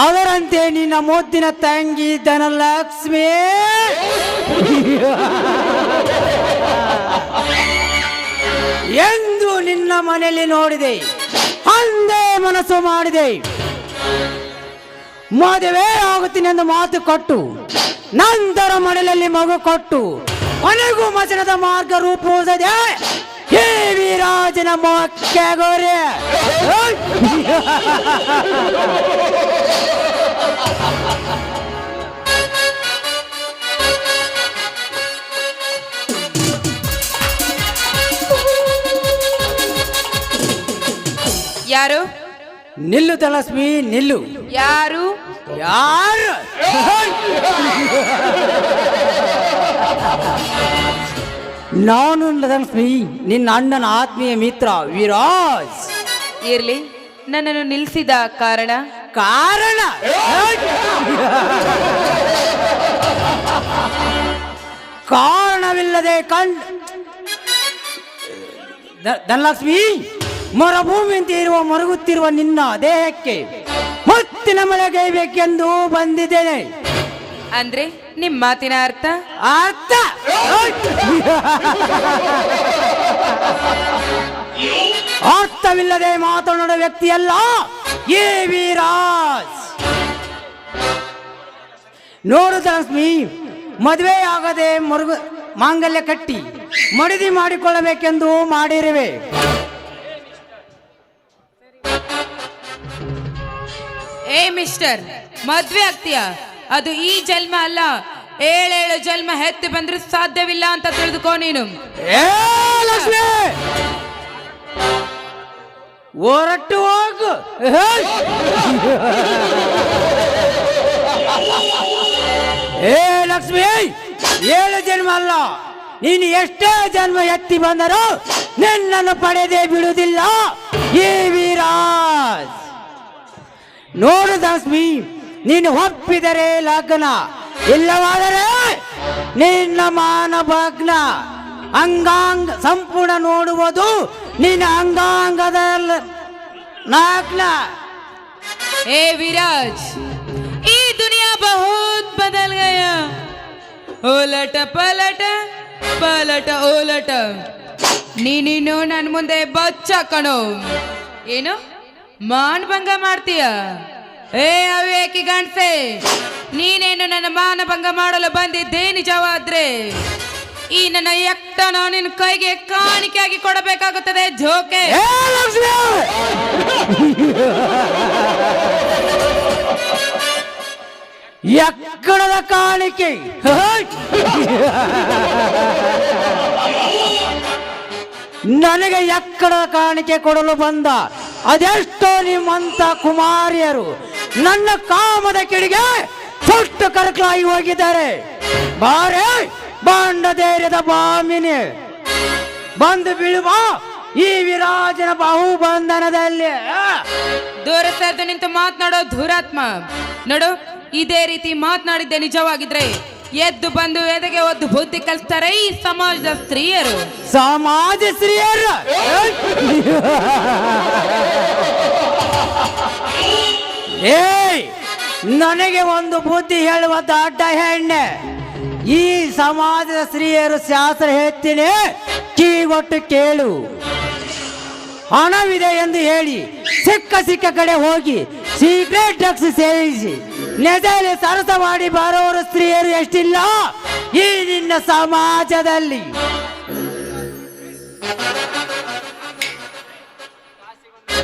S7: ಅವರಂತೆ ನಿನ್ನ ಮುದ್ದಿನ ತಂಗಿ ಧನಲಕ್ಷ್ಮಿ ಎಂದು ನಿನ್ನ ಮನೆಯಲ್ಲಿ ನೋಡಿದೆ, ಅಂದೇ ಮನಸ್ಸು ಮಾಡಿದೆ. ಮದುವೆ ಆಗುತ್ತೀನಿ ಎಂದು ಮಾತು ಕೊಟ್ಟು ನಂತರ ಮನೆಯಲ್ಲಿ ಮಗು ಕೊಟ್ಟು ಕೊನೆಗೂ ಮಸಣದ ಮಾರ್ಗ ರೂಪಿಸದೆ ಹೇ ವೀರಾಜನ ಮುಖ್ಯ ಗೋರೆ.
S3: ಯಾರು?
S7: ನಿಲ್ಲು ಧನಲಕ್ಷ್ಮಿ ನಿಲ್ಲು.
S3: ಯಾರು?
S7: ಯಾರು? ನಾನು ಧನಲಕ್ಷ್ಮಿ, ನಿನ್ನ ಅಣ್ಣನ ಆತ್ಮೀಯ ಮಿತ್ರ ವೀರಾಜ್.
S3: ಇರ್ಲಿ, ನನ್ನನ್ನು ನಿಲ್ಲಿಸಿದ ಕಾರಣ?
S7: ಕಾರಣವಿಲ್ಲದೆ ಧನಲಕ್ಷ್ಮಿ, ಮರುಭೂಮಿಯಂತೆ ಮರುಗುತ್ತಿರುವ ನಿನ್ನ ದೇಹಕ್ಕೆ ಹೊತ್ತಿನ ಮಳೆಗೈಬೇಕೆಂದು ಬಂದಿದ್ದೇನೆ.
S3: ಅಂದ್ರೆ ನಿಮ್ಮ ಮಾತಿನ ಅರ್ಥ?
S7: ಅರ್ಥವಿಲ್ಲದೆ ಮಾತನಾಡುವ ವ್ಯಕ್ತಿಯಲ್ಲ ಈ ವೀರಾಜ್. ನೋಡು ಧನಲಕ್ಷ್ಮಿ, ಮದುವೆ ಆಗದೆ ಮಾಂಗಲ್ಯ ಕಟ್ಟಿ ಮಡಿದಿ ಮಾಡಿಕೊಳ್ಳಬೇಕೆಂದು ಮಾಡಿರುವೆ.
S3: ಏ ಮಿಸ್ಟರ್, ಮದ್ವೆ ಆಗ್ತೀಯ? ಅದು ಈ ಜನ್ಮ ಅಲ್ಲ, 7 ಜನ್ಮ ಹೆತ್ತು ಬಂದ್ರೂ ಸಾಧ್ಯವಿಲ್ಲ ಅಂತ ತಿಳಿದುಕೋ ನೀನು.
S7: ಲಕ್ಷ್ಮಿ, ಹೊರಟು ಹೋಗು. ಲಕ್ಷ್ಮಿ, 7 ಜನ್ಮ ಅಲ್ಲ, ನೀನು ಎಷ್ಟೇ ಜನ್ಮ ಎತ್ತಿ ಬಂದರೂ ನಿನ್ನನ್ನು ಪಡೆದೇ ಬಿಡುವುದಿಲ್ಲ ಈ ವೀರಾಜ್. ನೋಡು ಧನಲಕ್ಷ್ಮಿ, ನೀನು ಒಪ್ಪಿದರೆ ಲಗ್ನ, ಇಲ್ಲವಾದರೆ ನಿನ್ನ ಮಾನಭಗ್ನ. ಅಂಗಾಂಗ ಸಂಪೂರ್ಣ ನೋಡುವುದು ನಿನ್ನ ಅಂಗಾಂಗದ ನಾಗ್ನ.
S3: ए विराज, ಈ दुनिया बहुत बदल गया. ಓಲಟ ಪಲಟ ಪಲಟ ಓಲಟ. ನೀನು ನನ್ನ ಮುಂದೆ ಬಚ್ಚ ಕಣೋ. ಏನು ಮಾನಭಂಗ ಮಾಡ್ತೀಯ? ಏ ಅವೇಕಿ ಗಂಡ್ಸೆ, ನೀನೇನು ನನ್ನ ಮಾನಭಂಗ ಮಾಡಲು ಬಂದಿದ್ದೇ ನಿಜವಾದ್ರೆ ಈ ನನ್ನ ಎಕ್ಟನ ನಿನ್ನ ಕೈಗೆ ಕಾಣಿಕೆಯಾಗಿ ಕೊಡಬೇಕಾಗುತ್ತದೆ. ಜೋಕೆ
S7: ಎಕ್ಕಡದ ಕಾಣಿಕೆ? ನನಗೆ ಎಕ್ಕಡದ ಕಾಣಿಕೆ ಕೊಡಲು ಬಂದ ಅದೆಷ್ಟೋ ನಿಮ್ಮಂತ ಕುಮಾರಿಯರು ನನ್ನ ಕಾಮದ ಕಿಡಿಗೆ ಸುಟ್ಟು ಕರಕಲಾಗಿ ಹೋಗಿದ್ದಾರೆ. ಬಾರೆ ಬಾಂಡ ಧೈರ್ಯದ ಬಾಮಿನಿ, ಬಂದು ಬೀಳುವ ಈ ವಿರಾಜನ ಬಾಹುಬಂಧನದಲ್ಲಿ.
S3: ದೂರ ಸರಿದು ನಿಂತು ಮಾತನಾಡೋ ಧೂರಾತ್ಮ. ನೋಡು, ಇದೇ ರೀತಿ ಮಾತನಾಡಿದ್ದೆ ನಿಜವಾಗಿದ್ರೆ ಎದ್ದು ಬಂದು ಎದೆಗೆ ಒದ್ದು ಬುದ್ಧಿ ಕಲಿಸ್ತಾರೆ ಈ ಸಮಾಜದ ಸ್ತ್ರೀಯರು.
S7: ಸಮಾಜ ಸ್ತ್ರೀಯರು? ಏಯ್, ನನಗೆ ಒಂದು ಬುದ್ಧಿ ಹೇಳುವ ದೊಡ್ಡ ಹೆಣ್ಣೆ. ಈ ಸಮಾಜದ ಸ್ತ್ರೀಯರು ಶಾಸ್ತ್ರ ಹೇಳ್ತೀನಿ, ಕಿವಿಗೊಟ್ಟು ಕೇಳು. ಹಣವಿದೆ ಎಂದು ಹೇಳಿ ಸಿಕ್ಕ ಕಡೆ ಹೋಗಿ ಸೀಕ್ರೆಟ್ ಡ್ರಗ್ಸ್ ಸೇವಿಸಿ ನೆದೆಯಲ್ಲಿ ಸರಸ ಮಾಡಿ ಬರೋರು ಸ್ತ್ರೀಯರು ಎಷ್ಟಿಲ್ಲ ಈ ನಿನ್ನ ಸಮಾಜದಲ್ಲಿ.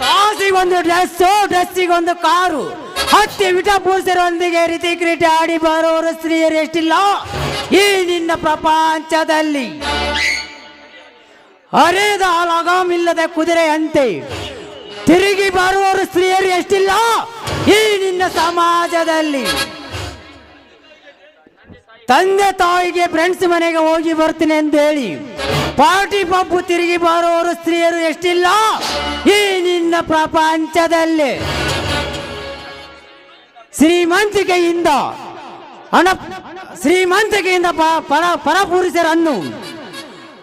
S7: ಕಾಸಿಗೊಂದು ಡ್ರೆಸ್ಸಿಗೊಂದು ಕಾರು, ಹತ್ತಿ ವಿಟ ಪೂಸರೊಂದಿಗೆ ರೀತಿ ಕ್ರೀಟೆ ಆಡಿ ಬರೋರು ಸ್ತ್ರೀಯರು ಎಷ್ಟಿಲ್ಲ ಈ ನಿನ್ನ ಪ್ರಪಂಚದಲ್ಲಿ ಹರಿದ ಲಗಾಮಿಲ್ಲದ ಕುದುರೆಯಂತೆ ತಿರುಗಿ ಬರುವವರು ಸ್ತ್ರೀಯರು ಎಷ್ಟಿಲ್ಲ ಈ ನಿನ್ನ ಸಮಾಜದಲ್ಲಿ. ತಂದೆ ತಾಯಿಗೆ ಫ್ರೆಂಡ್ಸ್ ಮನೆಗೆ ಹೋಗಿ ಬರ್ತೀನಿ ಎಂದು ಹೇಳಿ ಪಾರ್ಟಿ ಪಬ್ಬು ತಿರುಗಿ ಬರುವವರು ಸ್ತ್ರೀಯರು ಎಷ್ಟಿಲ್ಲ ಈ ನಿನ್ನ ಪ್ರಪಂಚದಲ್ಲಿ. ಶ್ರೀಮಂತಿಕೆಯಿಂದ ಪರಪುರುಷರನ್ನು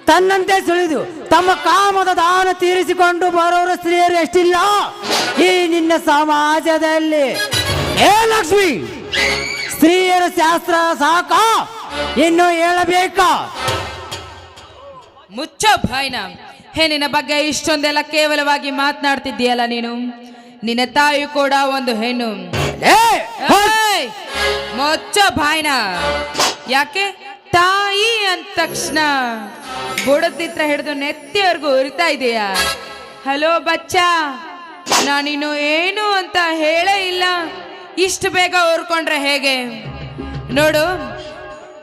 S7: ತನ್ನಂತೆ ಸುಳಿದು ತಮ್ಮ ಕಾಮದ ದಾನ ತೀರಿಸಿಕೊಂಡು ಬರೋರು ಸ್ತ್ರೀಯರು ಎಷ್ಟಿಲ್ಲ ಈ ನಿನ್ನ ಸಮಾಜದಲ್ಲಿ. ಏ ಲಕ್ಷ್ಮಿ, ಸ್ತ್ರೀಯರ ಶಾಸ್ತ್ರ ಸಾಕ, ಇನ್ನು ಹೇಳಬೇಕಾ?
S8: ಮುಚ್ಚ ಬಾಯ್ನ. ಹೆಣ್ಣಿನ ಬಗ್ಗೆ ಇಷ್ಟೊಂದೆಲ್ಲ ಕೇವಲವಾಗಿ ಮಾತನಾಡ್ತಿದ್ದೀಯಲ್ಲ ನೀನು. ನಿನ್ನ ತಾಯಿ ಕೂಡ ಒಂದು ಹೆಣ್ಣು. ಏಯ್! ಮುಚ್ಚ ಬಾಯ್ನ. ಯಾಕೆ ತಾಯಿ ಅಂದ ತಕ್ಷಣ ಬುಡದಿತ್ರ ಹಿಡಿದು ನೆತ್ತಿವರೆಗೂ ಉರಿತಾ ಇದೆಯಾ? ಹಲೋ ಬಚ್ಚ, ನಾನಿನ್ನು ಏನು ಅಂತ ಹೇಳೇ ಇಲ್ಲ, ಇಷ್ಟು ಬೇಗ ಊರ್ಕೊಂಡ್ರೆ ಹೇಗೆ? ನೋಡು,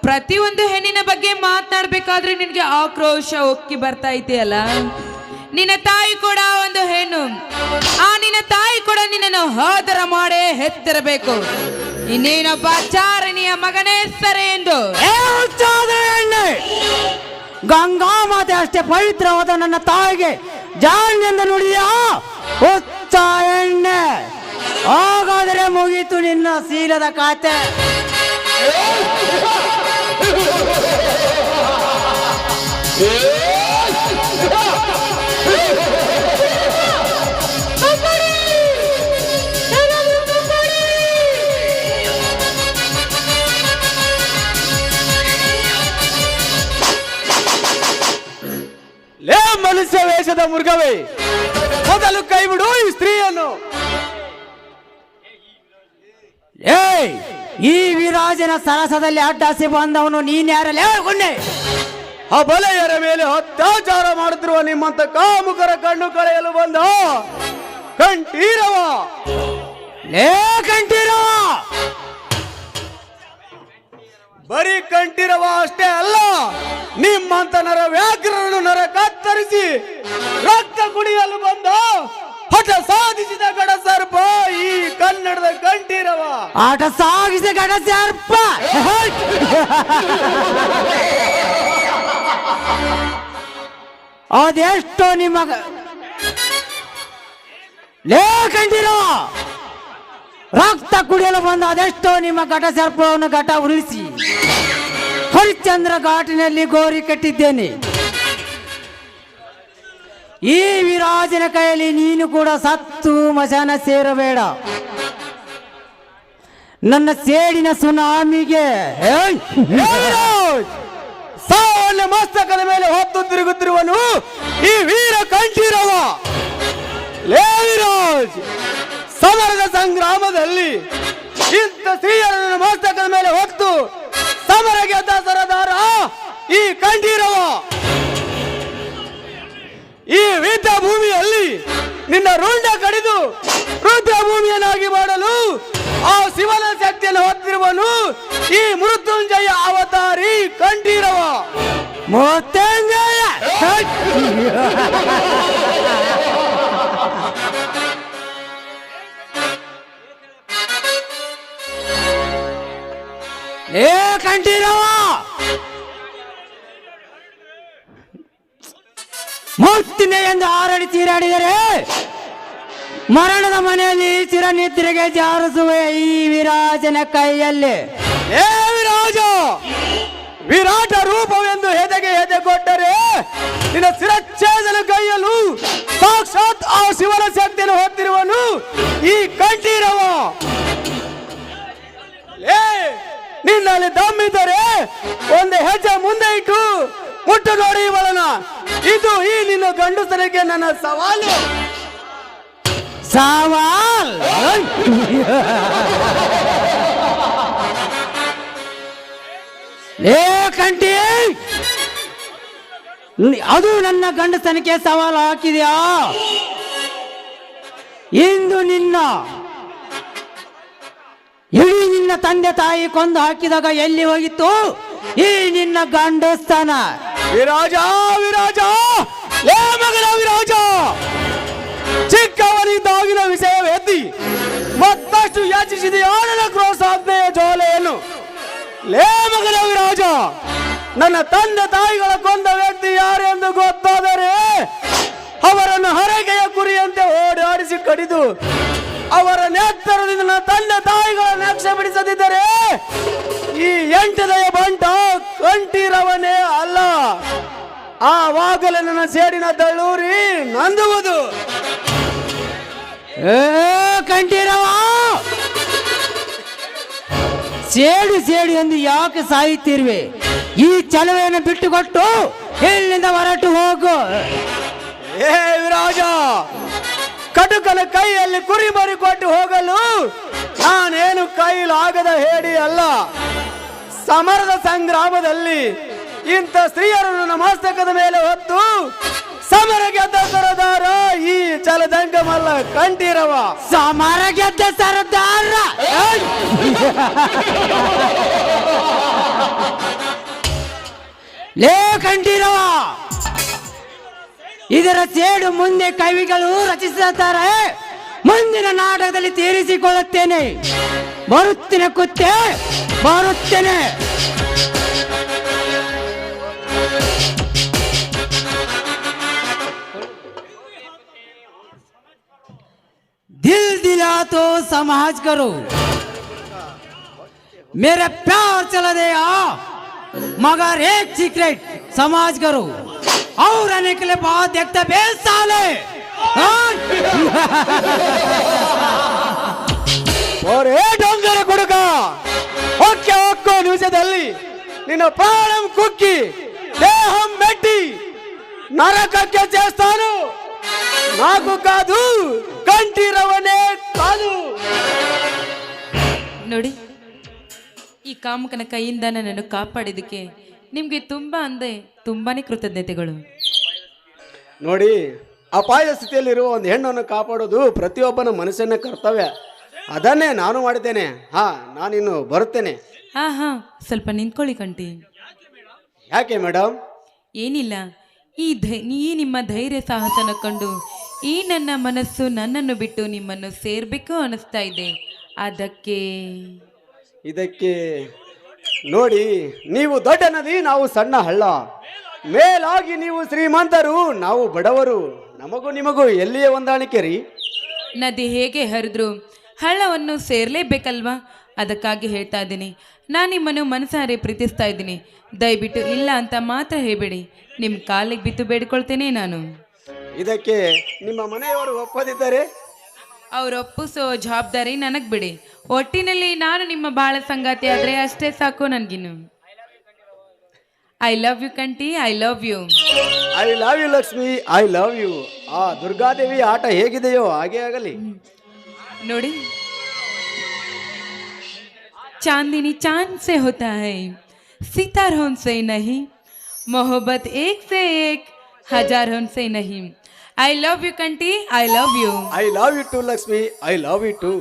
S8: ಪ್ರತಿಯೊಂದು ಹೆಣ್ಣಿನ ಬಗ್ಗೆ ಮಾತನಾಡ್ಬೇಕಾದ್ರೆ ನಿನಗೆ ಆಕ್ರೋಶ ಉಕ್ಕಿ ಬರ್ತಾ ಇದೆಯಲ್ಲ. ನಿನ್ನ ತಾಯಿ ಕೂಡ ಒಂದು ಹೆಣ್ಣು. ಆ ನಿನ್ನ ತಾಯಿ ಕೂಡ ನಿನ್ನನ್ನು ಹೋದರ ಮಾಡೇ ಹೆತ್ತಿರಬೇಕು. ಇನ್ನೇನೊಬ್ಬ ಚಾರಣಿಯ ಮಗನೇ ಸರಿ ಎಂದು.
S7: ಗಂಗಾ ಮಾತೆ ಅಷ್ಟೇ ಪವಿತ್ರವಾದ ನನ್ನ ತಾಯಿಗೆ ಜಾಣ್ಯೆಂದು ನುಡಿಯ ಹುಚ್ಚ ಎಣ್ಣೆ. ಹಾಗಾದರೆ ಮುಗೀತು ನಿನ್ನ ಶೀಲದ ಖಾತೆ.
S9: ಲೇ ಮನುಷ್ಯ ವೇಷದ ಮೃಗವೇ, ಮೊದಲು ಕೈ ಬಿಡು ಈ ಸ್ತ್ರೀಯನ್ನು.
S7: ಏಯ್, ಈ ವಿರಾಜನ ಸರಸದಲ್ಲಿ ಅಡ್ಡಾಸಿ ಬಂದವನು ನೀನ್ಯಾರಲ್ಲೇ ಗುಂಡೆ?
S9: ಆ ಬಲೆಯರ ಮೇಲೆ ಅತ್ಯಾಚಾರ ಮಾಡುತ್ತಿರುವ ನಿಮ್ಮಂತ ಕಾಮುಕರ ಕಣ್ಣು ಕಳೆಯಲು ಬಂದ ಕಂಠೀರವ.
S7: ಲೇ ಕಂಠೀರವ,
S9: ಬರೀ ಕಂಠೀರವ ಅಷ್ಟೇ ಅಲ್ಲ, ನಿಮ್ಮಂತ ನರ ವ್ಯಾಘ್ರರನ್ನು ನರ ಕತ್ತರಿಸಿ ರಕ್ತ ಕುಡಿಯಲು ಬಂದ ಹಠ ಸಾಧಿಸಿದ ಗಡ ಸರ್ಪ ಈ ಕನ್ನಡದ ಕಂಠೀರವ.
S7: ಆಟ ಸಾಗಿಸಿ ಗಡ ಸರ್ಪ. ಅದೆಷ್ಟೋ ನಿಮ್ಮ ಲೇ ಕಂಠೀರವ, ರಕ್ತ ಕುಡಿಯಲು ಬಂದ ಅದೆಷ್ಟೋ ನಿಮ್ಮ ಘಟ ಸರ್ಪವನ್ನು ಘಟ ಉರುಳಿಸಿ ಹರಿಶ್ಚಂದ್ರ ಘಾಟಿನಲ್ಲಿ ಗೋರಿ ಕಟ್ಟಿದ್ದೇನೆ. ಈ ವಿರಾಜನ ಕೈಯಲ್ಲಿ ನೀನು ಕೂಡ ಸತ್ತು ಮಶಾನ ಸೇರಬೇಡ. ನನ್ನ ಸೇಡಿನ ಸುನಾಮಿಗೆ
S9: ಸಾವನ್ನ ಮಸ್ತಕದ ಮೇಲೆ ಹೊತ್ತು ತಿರುಗುತ್ತಿರುವನು ಈ ವೀರ ಕಂಠೀರವ. ಲೇ ವಿರಾಜ್, ಸಮರದ ಸಂಗ್ರಾಮದಲ್ಲಿ ಇಂಥ ಸ್ತ್ರೀಯರನ್ನು ಮಸ್ತಕದ ಮೇಲೆ ಹೊತ್ತು ಸಮರ ಗೆದ್ದ ಸರದಾರ ಈ ಕಂಠೀರವ. ಈ ಯುದ್ಧ ಭೂಮಿಯಲ್ಲಿ ನಿನ್ನ ರುಂಡ ಕಡಿದು ರುದ್ರ ಭೂಮಿಯನ್ನಾಗಿ ಮಾಡಲು ಆ ಶಿವನ ಶಕ್ತಿಯನ್ನು ಹೊತ್ತಿರುವನು ಈ ಮೃತ್ಯುಂಜಯ ಅವತಾರಿ ಕಂಠೀರವ.
S7: ಮೃತ್ಯುಂಜಯ ಏ ಕಂಠೀರವ, ಮುತ್ತಿನ ಎಂದು ಹಾರಾಡಿ ತೀರಾಡಿದರೆ ಮರಣದ ಮನೆಯಲ್ಲಿ ಚಿರನಿದ್ರೆಗೆ ಜಾರಿಸುವ ಈ ವಿರಾಜನ ಕೈಯಲ್ಲಿ.
S9: ಏ ವಿರಾಜ, ವಿರಾಟ ರೂಪವೆಂದು ಹೆದೆಗೆ ಹೆದೆ ಕೊಟ್ಟರೆ ನಿನ್ನ ಶಿರಚ್ಛೇದನ ಕೈಯಲು ಸಾಕ್ಷಾತ್ ಆ ಶಿವನ ಶಕ್ತಿಯನ್ನು ಹೊತ್ತಿರುವನು ಈ ಕಂಠೀರವ. ಏ, ನಿನ್ನಲ್ಲಿ ದಮ್ಮಿದ್ದರೆ ಒಂದು ಹೆಜ್ಜೆ ಮುಂದೆ ಇಟ್ಟು ಮುಟ್ಟು ನೋಡಿ ಇವಳನ. ಇದು ಈ ನಿನ್ನ ಗಂಡಸರಿಗೆ ನನ್ನ ಸವಾಲು.
S7: ಸವಾಲ್ ಏ ಕಂಠಿ, ಅದು ನನ್ನ ಗಂಡಸನಿಗೆ ಸವಾಲು ಹಾಕಿದ್ಯಾ? ಇಂದು ಇಡೀ ನಿನ್ನ ತಂದೆ ತಾಯಿ ಕೊಂದು ಹಾಕಿದಾಗ ಎಲ್ಲಿ ಹೋಗಿತ್ತು ಈ ನಿನ್ನ ಗಂಡಸ್ಥಾನ.
S9: ವಿರಾಜ ವಿರಾಜ, ಲೇ ಮಗನ ವಿರಾಜ, ಚಿಕ್ಕವನಿದ್ದಾಗಿನ ವಿಷಯವೆತ್ತಿ ಮತ್ತಷ್ಟು ಯಾಚಿಸಿದೆಯಾ ನನ್ನ ಕ್ರೋಸಾಗ್ನೆಯ ಜ್ವಾಲೆಯನ್ನು? ಲೇ ಮಗನ ವಿರಾಜ, ನನ್ನ ತಂದೆ ತಾಯಿಗಳ ಕೊಂದ ವ್ಯಕ್ತಿ ಯಾರೆಂದು ಗೊತ್ತಾದರೆ ಅವರನ್ನು ಹರಕೆಯ ಕುರಿಯಂತೆ ಓಡಾಡಿಸಿ ಕಡಿದು ಅವರ ನೇತರದಿಂದ ನನ್ನ ತಂದೆ ತಾಯಿಗಳ ನಕ್ಷ ಬಿಡಿಸದಿದ್ದರೆ ಈ ಎಂಟನೆಯ ಬಂಟ ಕಂಠೀರವನೇ ಅಲ್ಲ. ಆವಾಗಲೇ ನನ್ನ ಸೇಡಿನ ದಳ್ಳೂರಿ ನಂದುವುದು.
S7: ಏ ಕಂಠೀರವ, ಸೇಡು ಸೇಡು ಎಂದು ಯಾಕೆ ಸಾಯುತ್ತಿರುವೆ? ಈ ಚಲವೆಯನ್ನು ಬಿಟ್ಟುಕೊಟ್ಟು ಇಲ್ಲಿಂದ ಹೊರಟು ಹೋಗು.
S9: ಏ ವಿರಾಜ, ಕಟುಕನ ಕೈಯಲ್ಲಿ ಕುರಿ ಮರಿ ಕೊಟ್ಟು ಹೋಗಲು ನಾನೇನು ಕೈಲಾಗದ ಹೇಡಿ ಅಲ್ಲ. ಸಮರದ ಸಂಗ್ರಾಮದಲ್ಲಿ ಇಂಥ ಸ್ತ್ರೀಯರನ್ನು ನನ್ನ ಮಸ್ತಕದ ಮೇಲೆ ಹೊತ್ತು ಸಮರ ಗೆದ್ದ ಸರದಾರ ಈ ಚಲದಂಗಮಲ್ಲ ಕಂಠೀರವ.
S7: ಸಮರ ಗೆದ್ದ ಸರದಾರ. ಲೇ ಕಂಠೀರವ, ಇದರ ಸೇಡು ಮುಂದೆ ಕವಿಗಳು ರಚಿಸುತ್ತಾರೆ. ಮುಂದಿನ ನಾಟಕದಲ್ಲಿ ತೀರಿಸಿಕೊಳ್ಳುತ್ತೇನೆ. ಬರುತ್ತೇನೆ ಕುತ್ತೆ, ಬರುತ್ತೇನೆ. दिल दिला तो समाज करो, मेरा प्यार चला गया मगर एक सीक्रेट समाज करो और आने के लिए बहुत देखता बेस साले.
S9: ಒರೇ ಡೊಂಗರ ಕೊಡುಕ, ಹೊಕ್ಕೆ ಹೊಕ್ಕೋ ನಿಮಿಷದಲ್ಲಿ ನಿನ್ನ ಪ್ರಾಣಂ ಕುಕ್ಕಿ ದೇಹಂ ಮೆಟ್ಟಿ ನರಕಕ್ಕೆ చేస్తాను. నాకు కాదు, ಕಂಠೀರವನೇ ಕಾದು.
S8: ನೋಡಿ, ಈ ಕಾಮಕನ ಕೈಯಿಂದ ನನ್ನನ್ನು ಕಾಪಾಡಿದ್ದಕ್ಕೆ ನಿಮಗೆ ತುಂಬಾನೇ ಕೃತಜ್ಞತೆಗಳು.
S9: ನೋಡಿ, ಅಪಾಯ ಸ್ಥಿತಿಯಲ್ಲಿರುವ ಒಂದು ಹೆಣ್ಣನ್ನು ಕಾಪಾಡೋದು ಪ್ರತಿಯೊಬ್ಬನ ಮನುಷ್ಯನ ಕರ್ತವ್ಯ. ಅದನ್ನೇ ನಾನು ಮಾಡಿದ್ದೇನೆ. ನಾನಿನ್ನು ಬರುತ್ತೇನೆ.
S8: ಹಾ, ಸ್ವಲ್ಪ ನಿಂತ್ಕೊಳ್ಳಿ ಕಂಟಿ.
S9: ಯಾಕೆ ಮೇಡಮ್?
S8: ಏನಿಲ್ಲ, ಈ ನಿಮ್ಮ ಧೈರ್ಯ ಸಾಹಸನ ಕಂಡು ಈ ನನ್ನ ಮನಸ್ಸು ನನ್ನನ್ನು ಬಿಟ್ಟು ನಿಮ್ಮನ್ನು ಸೇರ್ಬೇಕು ಅನಿಸ್ತಾ ಇದೆ.
S9: ಇದಕ್ಕೆ ನೋಡಿ, ನೀವು ದೊಡ್ಡ ನದಿ, ನಾವು ಸಣ್ಣ ಹಳ್ಳ. ಮೇಲಾಗಿ ನೀವು ಶ್ರೀಮಂತರು, ನಾವು ಬಡವರು. ನಮಗೂ ನಿಮಗೂ ಎಲ್ಲಿಯೇ ಹೊಂದಾಣಿಕೆ ರೀ?
S8: ನದಿ ಹೇಗೆ ಹರಿದ್ರು ಹಳ್ಳವನ್ನು ಸೇರ್ಲೇಬೇಕಲ್ವಾ? ಅದಕ್ಕಾಗಿ ಹೇಳ್ತಾ ಇದ್ದೀನಿ. ನಾನು ನಿಮ್ಮನ್ನು ಮನಸಾರೆ ಪ್ರೀತಿಸ್ತಾ ಇದ್ದೀನಿ. ದಯವಿಟ್ಟು ಇಲ್ಲ ಅಂತ ಮಾತ್ರ ಹೇಳಬೇಡಿ. ನಿಮ್ಮ ಕಾಲಿಗೆ ಬಿದ್ದು ಬೇಡ್ಕೊಳ್ತೇನೆ ನಾನು.
S9: ಇದಕ್ಕೆ ನಿಮ್ಮ ಮನೆಯವರು ಒಪ್ಪದಿದ್ದರೆ?
S8: ಅವ್ರು ಒಪ್ಪಿಸೋ ಜವಾಬ್ದಾರಿ ನನಗೆ ಬಿಡಿ. ಒಟ್ಟಿನಲ್ಲಿ ನಾನು ನಿಮ್ಮ ಬಾಳ ಸಂಗಾತಿ ಆದರೆ ಅಷ್ಟೇ ಸಾಕು ನನಗಿನ್ನು. I love you Kanti, I love you.
S9: I love you Lakshmi, I love you. ಆ ದುರ್ಗಾದೇವಿ ಆಟ ಹೇಗಿದೆಯೋ ಹಾಗೆ ಆಗಲಿ.
S8: ನೋಡಿ, चांदनी चांद से होता है, सितारों से नहीं. मोहब्बत एक से एक, हजारों से नहीं. I love you Kanti, I love you.
S9: I love you too, Lakshmi. I love you too.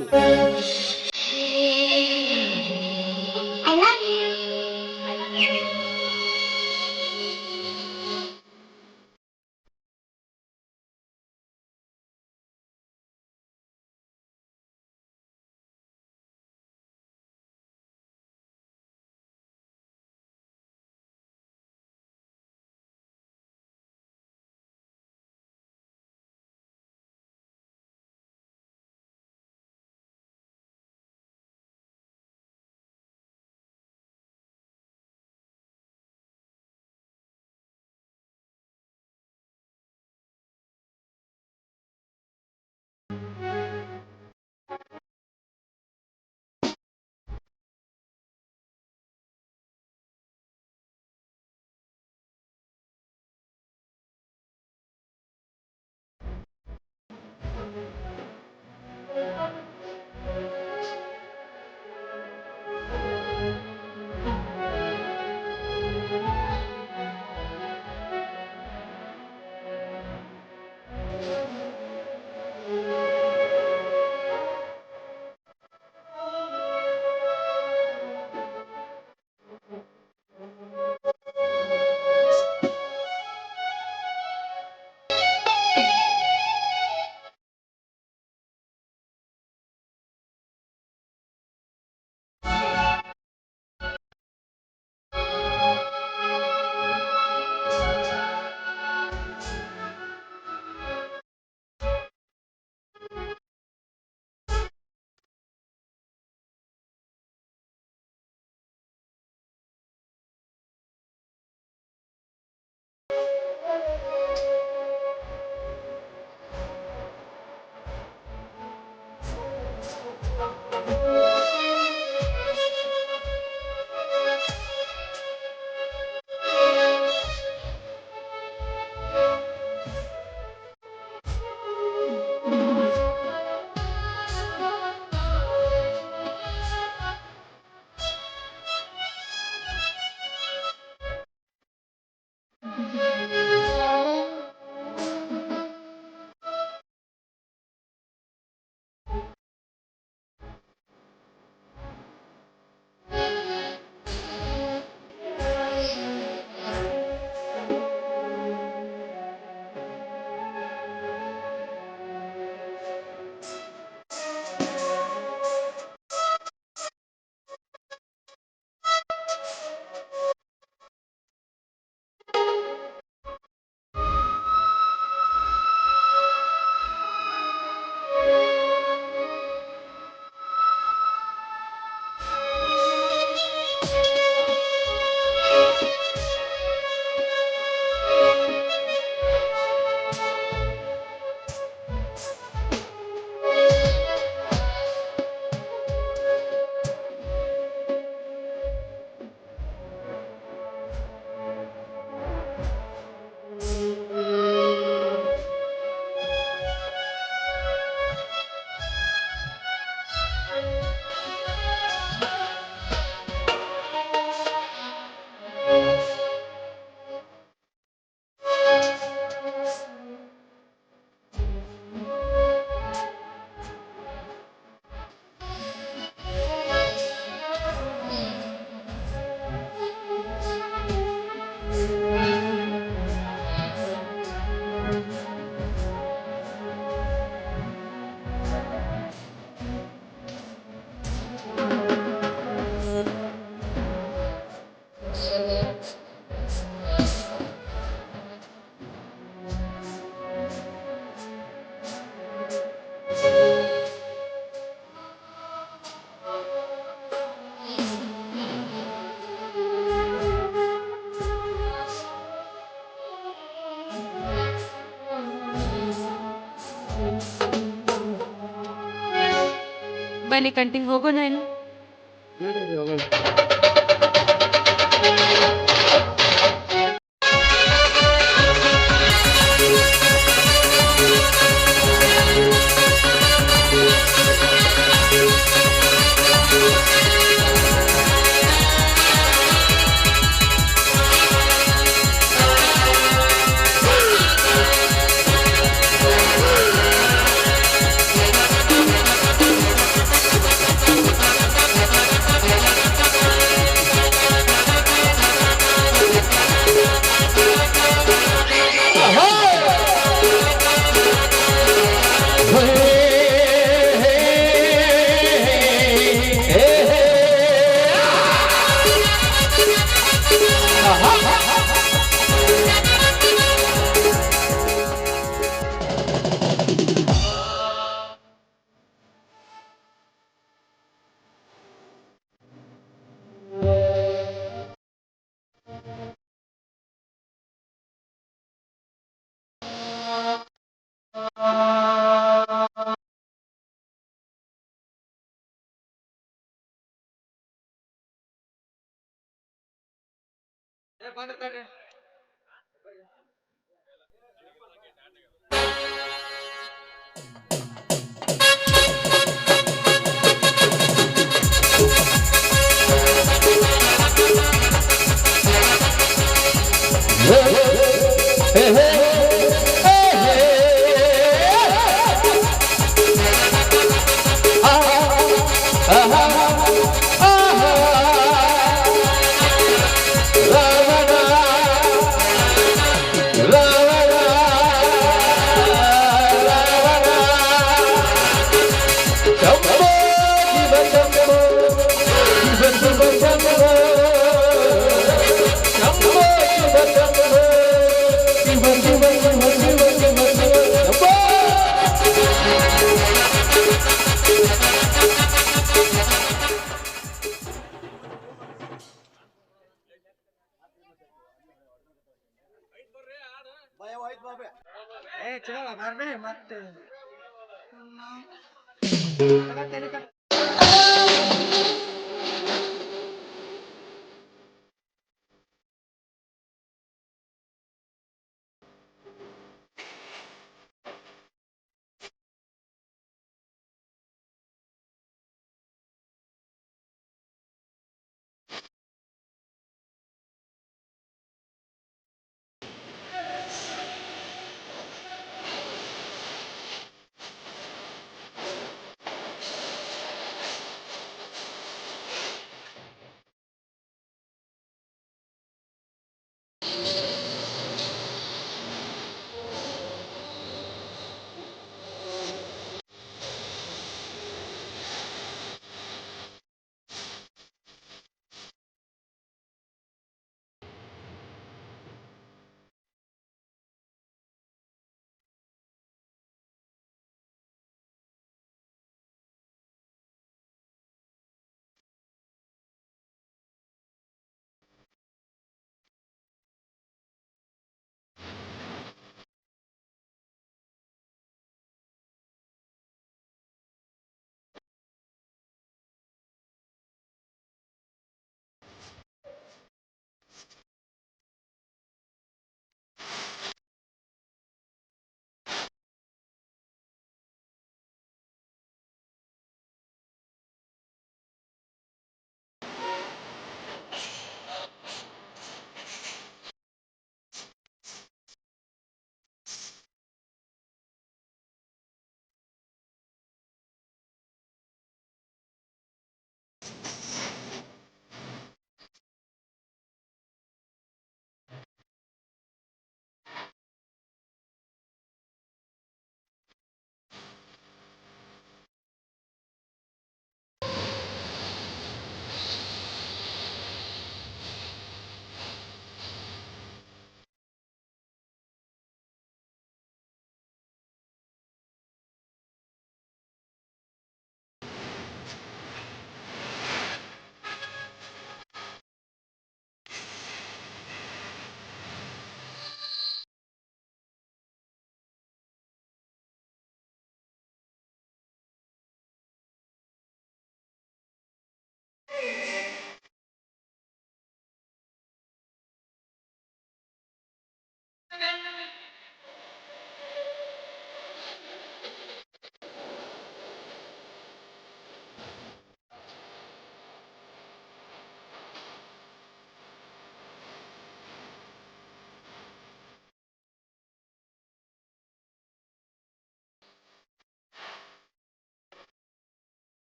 S3: ಬನ್ನಿ ಕಂಟಿಗೆ ಹೋಗೋಣ ಏನು.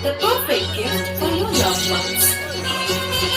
S4: The perfect gift for your loved ones.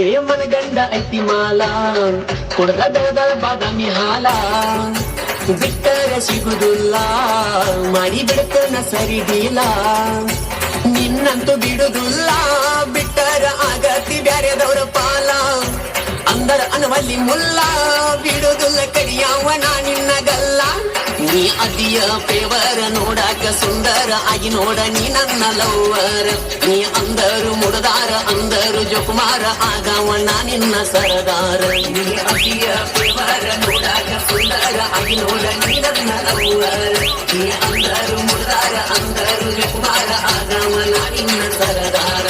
S10: ಏಯಮ್ಮನ ಗಂಡ ಐತಿ ಮಾಲ ಕೊಡದ ಬಾದಾಮಿ ಹಾಲ ಬಿಟ್ಟರ ಸಿಗುದಿಲ್ಲ ಮಾಡಿ ಬಿಡ್ತನ ಸರಿದಿಲ್ಲ ನಿನ್ನಂತೂ ಬಿಡುದಿಲ್ಲ ಬಿಟ್ಟರ ಆಗತಿ ಬ್ಯಾರೆದವ್ರ ಪಾಲ ಅಂದರ ಅನವಲ್ಲಿ ಮುಲ್ಲ ಬಿಡುದಿಲ್ಲ ಕಡಿಯಾವನ ನಿನ್ನ ಗಲ್ಲ ನೀ ಅದಿಯ ಪೇವರ ನೋಡಾಕ ಸುಂದರ ಆಗಿ ನೋಡ ನೀ ನನ್ನ ಲವ್ವರ ನೀ ಅಂದರು ಮುಡದಾರ ಅಂದರು ಜೋಕುಮಾರ ಆಗವನ ನಿನ್ನ ಸರದಾರ ನೀ ಅದಿಯ ಪೇವರ ನೋಡಾಕ ಸುಂದರ ಆಗಿ ನೋಡ ನೀ ನನ್ನ ಲವ್ವರ ನೀ ಅಂದರು ಮುಡದಾರ ಅಂದರು ಜೋಕುಮಾರ ಆಗವನ ನಿನ್ನ ಸರದಾರ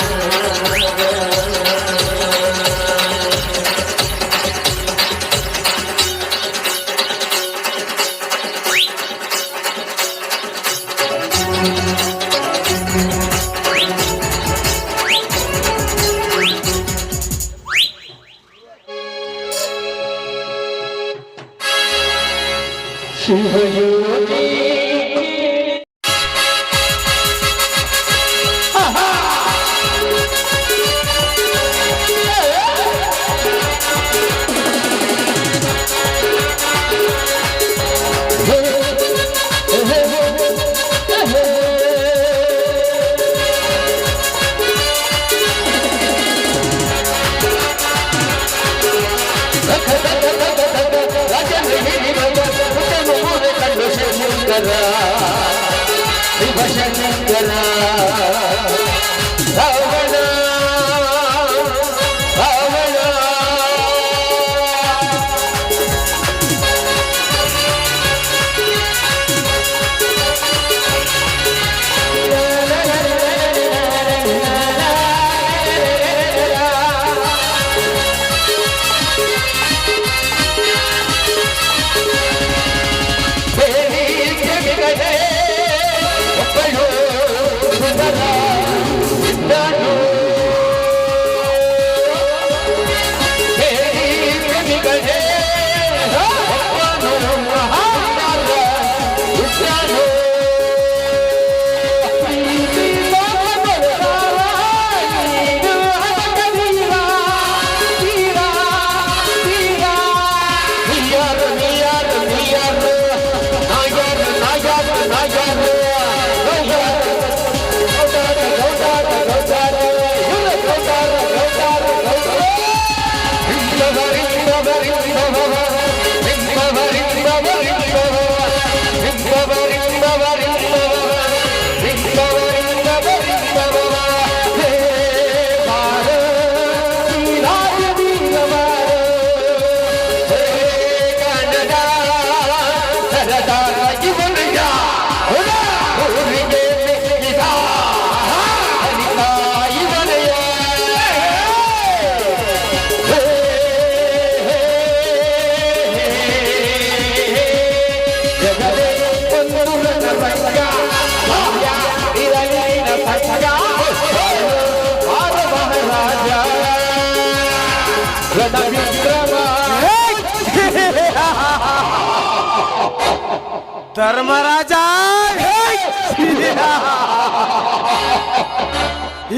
S7: ಧರ್ಮರಾಜ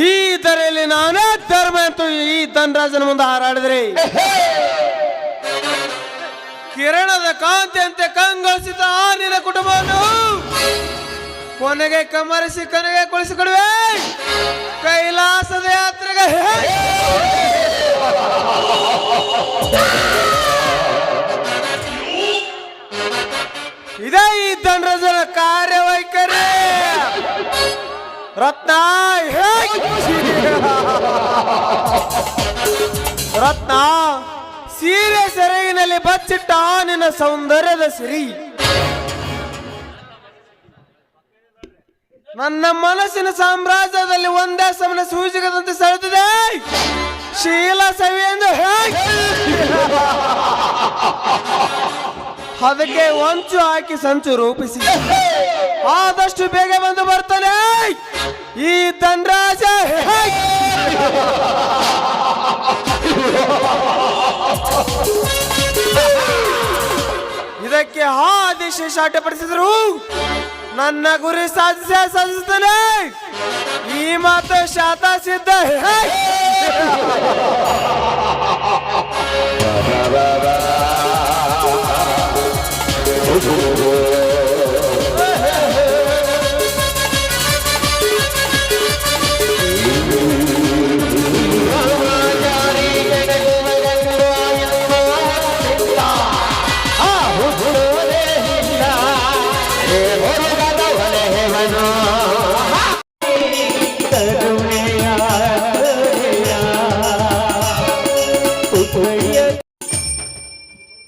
S7: ಈ ತರೆಯಲ್ಲಿ ನಾನೇ ಧರ್ಮ ಅಂತ ಈ ಧನರಾಜನ ಮುಂದೆ ಹಾರಾಡಿದ್ರಿ ಕಿರಣದ ಕಾಂತಿ ಅಂತೆ ಕಂಗೊಳಿಸಿದ ಆ ನಿನ್ನ ಕುಟುಂಬವನ್ನು ಕೊನೆಗೆ ಕಮರಿಸಿ ಕೊನೆಗೆ ಕುಳಿಸಿಕೊಡುವೆ ಕೈಲಾಸದ ಯಾತ್ರೆಗೆ ಇದೇ ಈ ಧನರಾಜನ ಕಾರ್ಯವೈಖರಿ ರತ್ನ ರತ್ನ ಸೀರೆ ಸೆರಗಿನಲ್ಲಿ ಬಚ್ಚಿಟ್ಟ ನಿನ್ನ ಸೌಂದರ್ಯದ ಸಿರಿ ನನ್ನ ಮನಸ್ಸಿನ ಸಾಮ್ರಾಜ್ಯದಲ್ಲಿ ಒಂದೇ ಸಮನ ಸೂಚಿಕದಂತೆ ಸೆಳೆದಿದೆ ಶೀಲ ಸವಿ ಎಂದು ಅದಕ್ಕೆ ಒಂಚು ಹಾಕಿ ಸಂಚು ರೂಪಿಸಿ ಆದಷ್ಟು ಬೇಗ ಬಂದು ಬರ್ತಾನೆ ಈ ಧನರಾಜ ಇದಕ್ಕೆ ಆದೇಶ ಅಡ್ಡಪಡಿಸಿದ್ರು ನನ್ನ ಗುರಿ ಸಾಧಿಸ್ತಾನೆ ಈ ಮಾತು ಶಾತ ಸಿದ್ಧ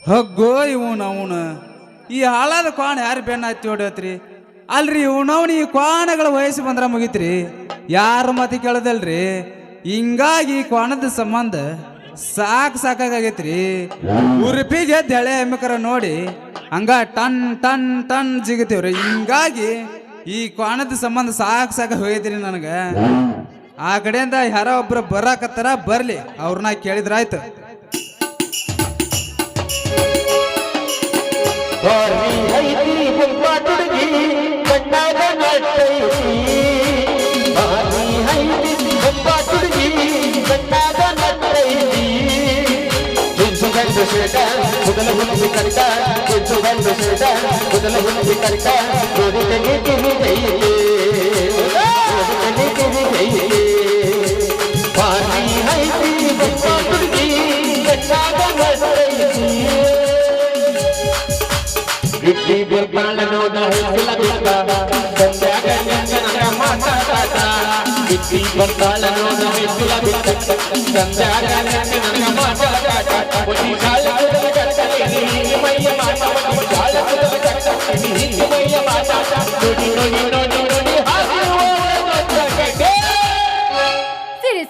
S11: ಹಗ್ಗೋ ಇವನವನ ಈ ಹಾಳಾದ ಕ್ವಾಣ ಯಾರು ಬೆನ್ನ ಹತ್ತಿ ಹೊಡಿಯತ್ರಿ ಅಲ್ರಿ ಇವನವನು ಈ ಕ್ವಾಣಗಳ ವಯಸ್ಸು ಬಂದ್ರ ಮುಗಿತ್ರಿ ಯಾರು ಮತಿ ಕೇಳದಲ್ರಿ ಹಿಂಗಾಗಿ ಈ ಕ್ವಾಣದ ಸಂಬಂಧ ಸಾಕಾಗೈತ್ರಿ ಉರುಪಿಗೆ ದೆಳೆ ಎಮ್ಮಕರ ನೋಡಿ ಹಂಗ ಟನ್ ಟನ್ ಟನ್ ಜಿಗತೀವ್ರಿ ಹಿಂಗಾಗಿ ಈ ಕ್ವಾಣದ ಸಂಬಂಧ ಸಾಕ ಹೋಗೈತ್ರಿ ನನಗ ಆ ಕಡೆಯಿಂದ ಯಾರೋ ಒಬ್ರು ಬರಾಕತ್ತಾರ ಬರ್ಲಿ ಅವ್ರನ್ನ ಕೇಳಿದ್ರಾಯ್ತು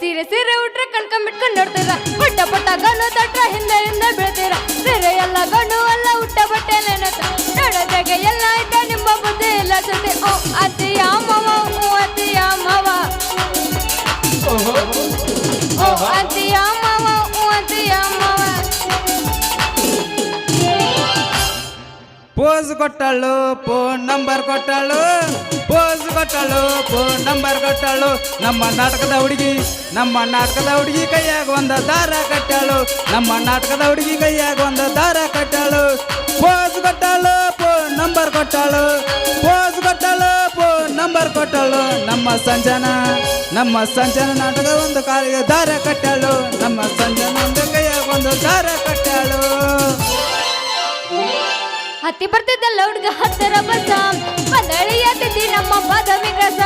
S3: ಸೀರೆ ಸೀರೆ ಉಟ್ರೆ ಕಣ್ಕೊಂಡ್ಬಿಟ್ಕೊಂಡು ನೋಡ್ತೀರ ಪಟ್ಟ ಪಟ್ಟ ಗಣ್ಣು ತಟ್ಟ ಹಿಂದೆ ಹಿಂದೆ ಬೀಳ್ತೀರ ಸೀರೆ ಎಲ್ಲ ಗಣ್ಣು ಎಲ್ಲ ಉಟ್ಟ ಬಟ್ಟೆ ನೋಡೋದಾಗೆ ಎಲ್ಲ ಇದ್ದ ನಿಮ್ಮ ಬುದ್ಧಿ ಇಲ್ಲ ಸುದ್ದಿ ಅತಿಯ ಮಾವ ಅತಿಯ ಮಾವ
S11: ಕೊಟ್ಟಳು ಫೋನ್ ನಂಬರ್ ಕೊಟ್ಟಳು ಪೋಸ್ ಕೊಟ್ಟಳು ಫೋನ್ ನಂಬರ್ ಕೊಟ್ಟಳು ನಮ್ಮ ನಾಟಕದ ಹುಡುಗಿ ಕೈಯಾಗ ಒಂದು ದಾರ ಕಟ್ಟಳು ನಮ್ಮ ನಾಟಕದ ಹುಡುಗಿ ಕೈಯಾಗ ಒಂದು ದಾರ ಕಟ್ಟಳು ಪೋಸ್ ಕೊಟ್ಟಳು ಫೋನ್ ನಂಬರ್ ಕೊಟ್ಟಳು ಪೋಸ್ ಕೊಟ್ಟಳು ಫೋನ್ ನಂಬರ್ ಕೊಟ್ಟಳು ನಮ್ಮ ಸಂಜನ ನಾಟಕ ಒಂದು ಕಾಲಿಗೆ ದಾರ ಕಟ್ಟಳು ನಮ್ಮ ಸಂಜನ ಒಂದು ಕೈಯಾಗ ಒಂದು ದಾರ ಕಟ್ಟಳು
S3: ಹತ್ತಿ ಬರ್ತಿದ್ದಲ್ಲ ಹುಡುಗ ಹತ್ತರ ಬಸ ಬಂದಳಿಯತ್ತಿದ್ದಿ ನಮ್ಮ ಬಾದಾಮಿ ಕಸ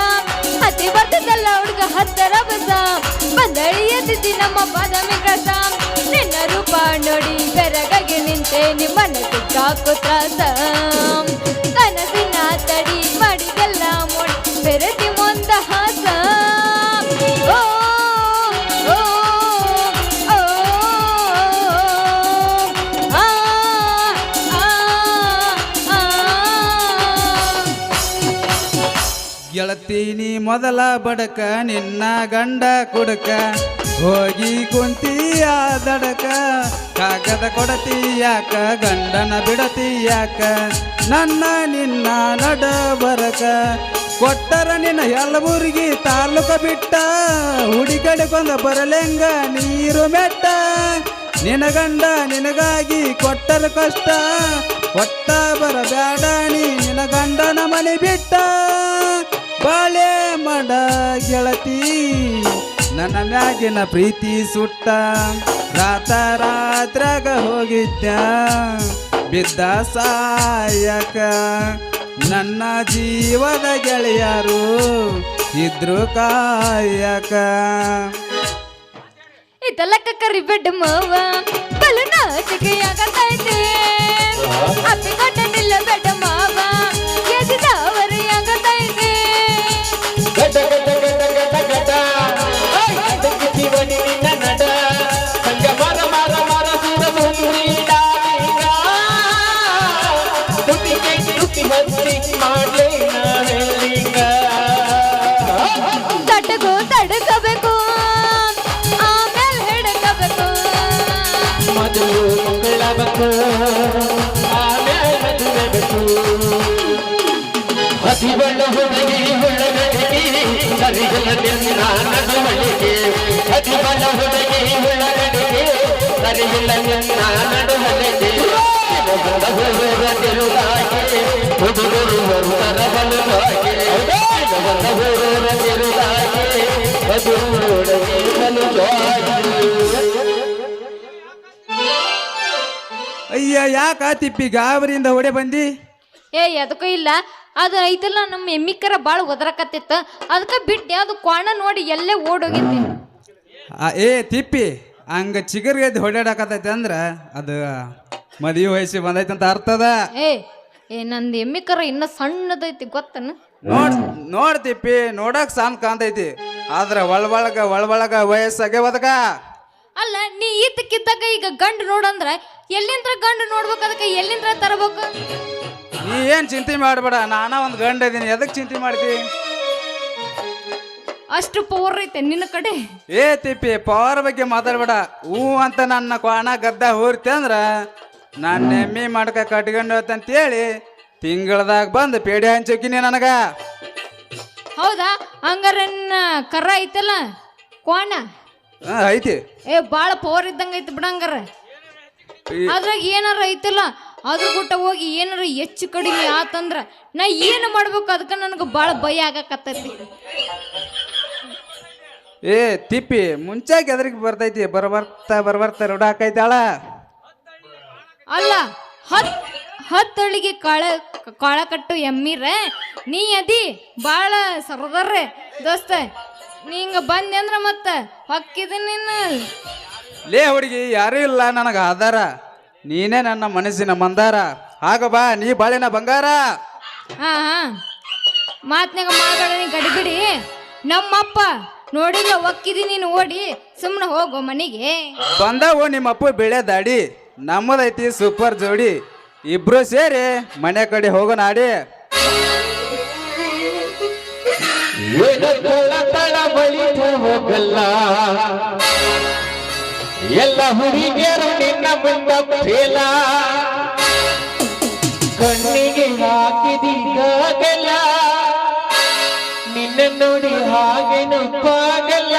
S3: ಹತ್ತಿ ಬರ್ತಿದ್ದಲ್ಲ ಹುಡುಗ ಹತ್ತರ ಬಸ ಬಂದಳಿಯತ್ತಿದ್ದಿ ನಮ್ಮ ಬಾದಾಮಿ ಕಸ ನಿನ್ನ ರೂಪ ನೋಡಿ ಬೆರಗಾಗಿ ನಿಂತೆ ನಿಮ್ಮನ್ನ ಸಿಕ್ಕಾಕು ತ್ರಾಸ ಕನಸಿನ ತಡಿ ಮಾಡಿದೆಲ್ಲ ಮೋಡಿ ಬೆರತಿ ಮೊಂದ ಹಾಸ ಓ ಓ ಓ ಆ
S11: ಗೆಳತೀನಿ ಮೊದಲ ಬಡಕ ನಿನ್ನ ಗಂಡ ಕುಡಕ ಹೋಗಿ ಕುಂತೀಯ ದಡಕ ಕಾಗದ ಕೊಡತೀಯಾಕ ಗಂಡನ ಬಿಡತೀಯಾಕ ನನ್ನ ನಿನ್ನ ನಡ ಬರಕ ಕೊಟ್ಟರ ನಿನ್ನ ಯಲಬುರ್ಗಿ ತಾಲೂಕ ಬಿಟ್ಟ ಹುಡುಗಡಿಕೊಂದ ಬರಲೆಂಗ ನೀರು ಮೆಟ್ಟ ನಿನ ಗಂಡ ನಿನಗಾಗಿ ಕೊಟ್ಟರ ಕಷ್ಟ ಕೊಟ್ಟ ಬರಬೇಡ ನಿನ ಗಂಡನ ಮನೆ ಬಿಟ್ಟ ಬಾಳೆ ಮಾಡ ಗೆಳತಿ ನನ್ನ ಮ್ಯಾಗಿನ ಪ್ರೀತಿ ಸುಟ್ಟ ರಾತ್ರಾಗ ಹೋಗಿದ್ದ ಬಿದ್ದ ಸಾಯಕ ನನ್ನ ಜೀವದ ಗೆಳೆಯರು ಇದ್ರು ಕಾಯಕ
S3: ಇದೆಲ್ಲಕ್ಕ ಕರಿಬೇಡ ಮಾವ ಬಲು ನಾಚಿಕೆಯಾಗತೈತೆ ಅಪ್ಪಿ ಕೊಟ್ಟನಿಲ್ಲ ಬೇಡ ಮಾವ ಎದಿದವರಿಯಾಗತೈತೆ
S10: ಗಡ ಗಡ ಗಡ ಗಡ ಗಡ ಅದಕ್ಕೆ ಜೀವನಿ ನಿನ್ನ ನಡ ಸಂಗ ಮರ ಮರ ಮರ ದೂರ ಮುಂದೀಡ ತುಟಿ ಹಚ್ಚಿ ಮಾಡ್ಲೇ ನಾವೆಲ್ಲಿಗ
S3: ತಡಕಬೇಕು ಆಮೇಲೆ ಹಿಡಕಬೇಕು
S10: ಮೊದಲು ಮುಂಗಳಬೇಕು ಆಮೇಲೆ ಮದುವೆಬೇಕು ಅತಿ ಬಣ್ಣ ಹುಡುಗಿ ಹುಳಗಡಿಗೆ ಸರಿಗಲ ನಿನ್ನ ನಡುವಳಿಗೆ ಅತಿ ಬಣ್ಣ ಹುಡುಗಿ ಹುಳಗಡಿಗೆ ಸರಿಗಿಲ್ಲ ನಿನ್ನ ನಡುವಳಿಗೆ ತಿರುಗಾಗೆ ಹುಡುಗರು ಬರುತ್ತರ ಬಲುವಾಗಿ ತಿರುಗಾಗೆ ಮಧುರೊಳಗೆ ಬಲುವಾಗಿ
S11: ಅಯ್ಯ ಯಾಕ ತಿಪ್ಪಿ ಗಾಬರಿಯಿಂದ ಹೊಡೆ ಬಂದಿ
S3: ಏ ಅದಕ್ಕೂ ಇಲ್ಲ ಅದು ಐತಲ್ಲ ನಮ್ಮ ಎಮ್ಮಿಕರ ಭಾಳ ಒದರಕತ್ತಿತ್ತ ಅದಕ್ಕೆ ಬಿಟ್ಟು ಅದು ಕ್ವಾಣ ನೋಡಿ ಎಲ್ಲೇ ಓಡೋಗಿದ್ದೆ
S11: ಏ ತಿಪ್ಪಿ ಹಂಗ ಚಿಗರ್ಗೆದ್ದು ಹೊಡ್ಯಾಡಕತ್ತೈತೆ ಅಂದ್ರ ಅದು ಮದುವೆ ವಯಸ್ಸು ಬಂದೈತೆ ಅಂತ ಅರ್ಥದ
S3: ಏ ನಂದು ಎಮ್ಮಿಕರ ಇನ್ನ ಸಣ್ಣದೈತಿ ಗೊತ್ತನ
S11: ನೋಡ್ ತಿಪ್ಪಿ ನೋಡಕ್ ಸಣ್ಣ ಕಾಣ್ತೈತಿ ಆದ್ರ ಒಳಬಳಗ ವಯಸ್ಸಾಗೆ ಬದಕ
S3: ಅಲ್ಲ ನೀ ಈತಕ್ಕಿದ್ದಾಗ ಈಗ ಗಂಡು ನೋಡಂದ್ರ ಎಲ್ಲಿಂದ್ರ ಗಂಡು ನೋಡ್ಬೇಕು ಅದಕ್ಕೆ ಎಲ್ಲಿಂದ್ರ ತರಬೇಕು
S11: ನೀ ಏನ್ ಚಿಂತೆ ಮಾಡಬೇಡ ನಾನ ಒಂದು ಗಂಡ ಇದೀನಿ ಎದಕ್ ಚಿಂತೆ ಮಾಡ್ತಿ
S3: ಅಷ್ಟು ಪವರ್ ಐತೆ ನಿನ್ನ ಕಡೆ
S11: ಏ ತಿಪ್ಪಿ ಪವರ್ ಬಗ್ಗೆ ಮಾತಾಡ್ಬೇಡ ಹೂ ಅಂತ ನನ್ನ ಕ್ವಾಣ ಗದ್ದ ಹೋರ್ತಿ ಅಂದ್ರ ನನ್ನ ಎಮ್ಮಿ ಮಾಡ್ಕ ಕಟ್ಕೊಂಡು ಅಂತೇಳಿ ತಿಂಗಳದಾಗ ಬಂದು ಪೇಡಿ ಹಂಚೋಕಿನಿ ನನಗ
S3: ಹೌದಾ ಹಂಗಾರ ಕರ ಐತಲ್ಲ ಕ್ವಾಣ
S11: ಐತಿ
S3: ಏ ಬಾಳ ಪವರ್ ಇದ್ದಂಗ ಐತಿ ಬಿಡಂಗಾರ ಅದ್ರಾಗ ಏನಾರ ಐತಿಲ್ಲ ಅದ್ರ ಗುಟ್ಟ ಹೋಗಿ ಏನಾರ ಹೆಚ್ಚು ಕಡಿಮೆ ಆತಂದ್ರ ನಾ ಏನು ಮಾಡ್ಬೇಕು ಅದಕ್ಕೆ ನನಗೆ ಭಾಳ ಭಯ ಆಗಕತ್ತೈತಿ
S11: ಏ ತಿಪ್ಪಿ ಮುಂಚಾಗಿ ಎದ್ರಿಗೆ ಬರ್ತೈತಿ ಬರ್ಬರ್ತಾ ರೂಢ ಹಾಕೈತಾಳ
S3: ಅಲ್ಲ ಹತ್ತಳಿಗೆ ಕಾಳ ಕಟ್ಟು ಎಮ್ಮಿರ ನೀ ಅದಿ ಭಾಳ ಸರದರ್ರೆ ದೋಸ್ತ ನೀ ಹಿಂಗ ಬಂದೆ ಅಂದ್ರ ಮತ್ತ ಹೊಕ್ಕಿದ ನಿನ್ನ
S11: ಲೇ ಹುಡುಗಿ ಯಾರೂ ಇಲ್ಲ ನನಗ ಆಧಾರ ನೀನೇ ನನ್ನ ಮನಸ್ಸಿನ ಮಂದಾರ ಆಗ ಬಾ ನೀ ಬಾಳಿನ ಬಂಗಾರ
S3: ಹಾ ಮಾತ್ನಾಗ ಮಾತಾಡಿ ಗಡಿಬಿಡಿ ನಮ್ಮಪ್ಪ ನೋಡಿಲ್ಲ ಒಕ್ಕಿದಿ ನೀನು ಓಡಿ ಸುಮ್ಮನೆ ಹೋಗೋ ಮನೆಗೆ
S11: ಬಂದವು ನಿಮ್ಮ ಅಪ್ಪ ಬೆಳೆ ದಾಡಿ ನಮ್ಮದೈತಿ ಸೂಪರ್ ಜೋಡಿ ಇಬ್ರು ಸೇರಿ ಮನೆ ಕಡೆ ಹೋಗೋಣ ಆಡಿ
S10: ಹೋಗಲ್ಲ ಎಲ್ಲ ಹುಡುಗಿಯರು ನಿನ್ನ ಮುಂದ ಫೇಲ ಕಣ್ಣಿಗೆ ಹಾಕಿದೀಗಾಗಲ್ಲ ನಿನ್ನ ನೋಡಿ ಹಾಗೆನಪ್ಪಾಗಲ್ಲ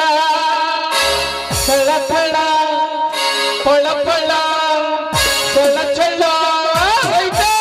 S10: ಥಳ ಥಳ ಪಳ ಪಳ ಚಳ ಚಳ ಹೌದಾ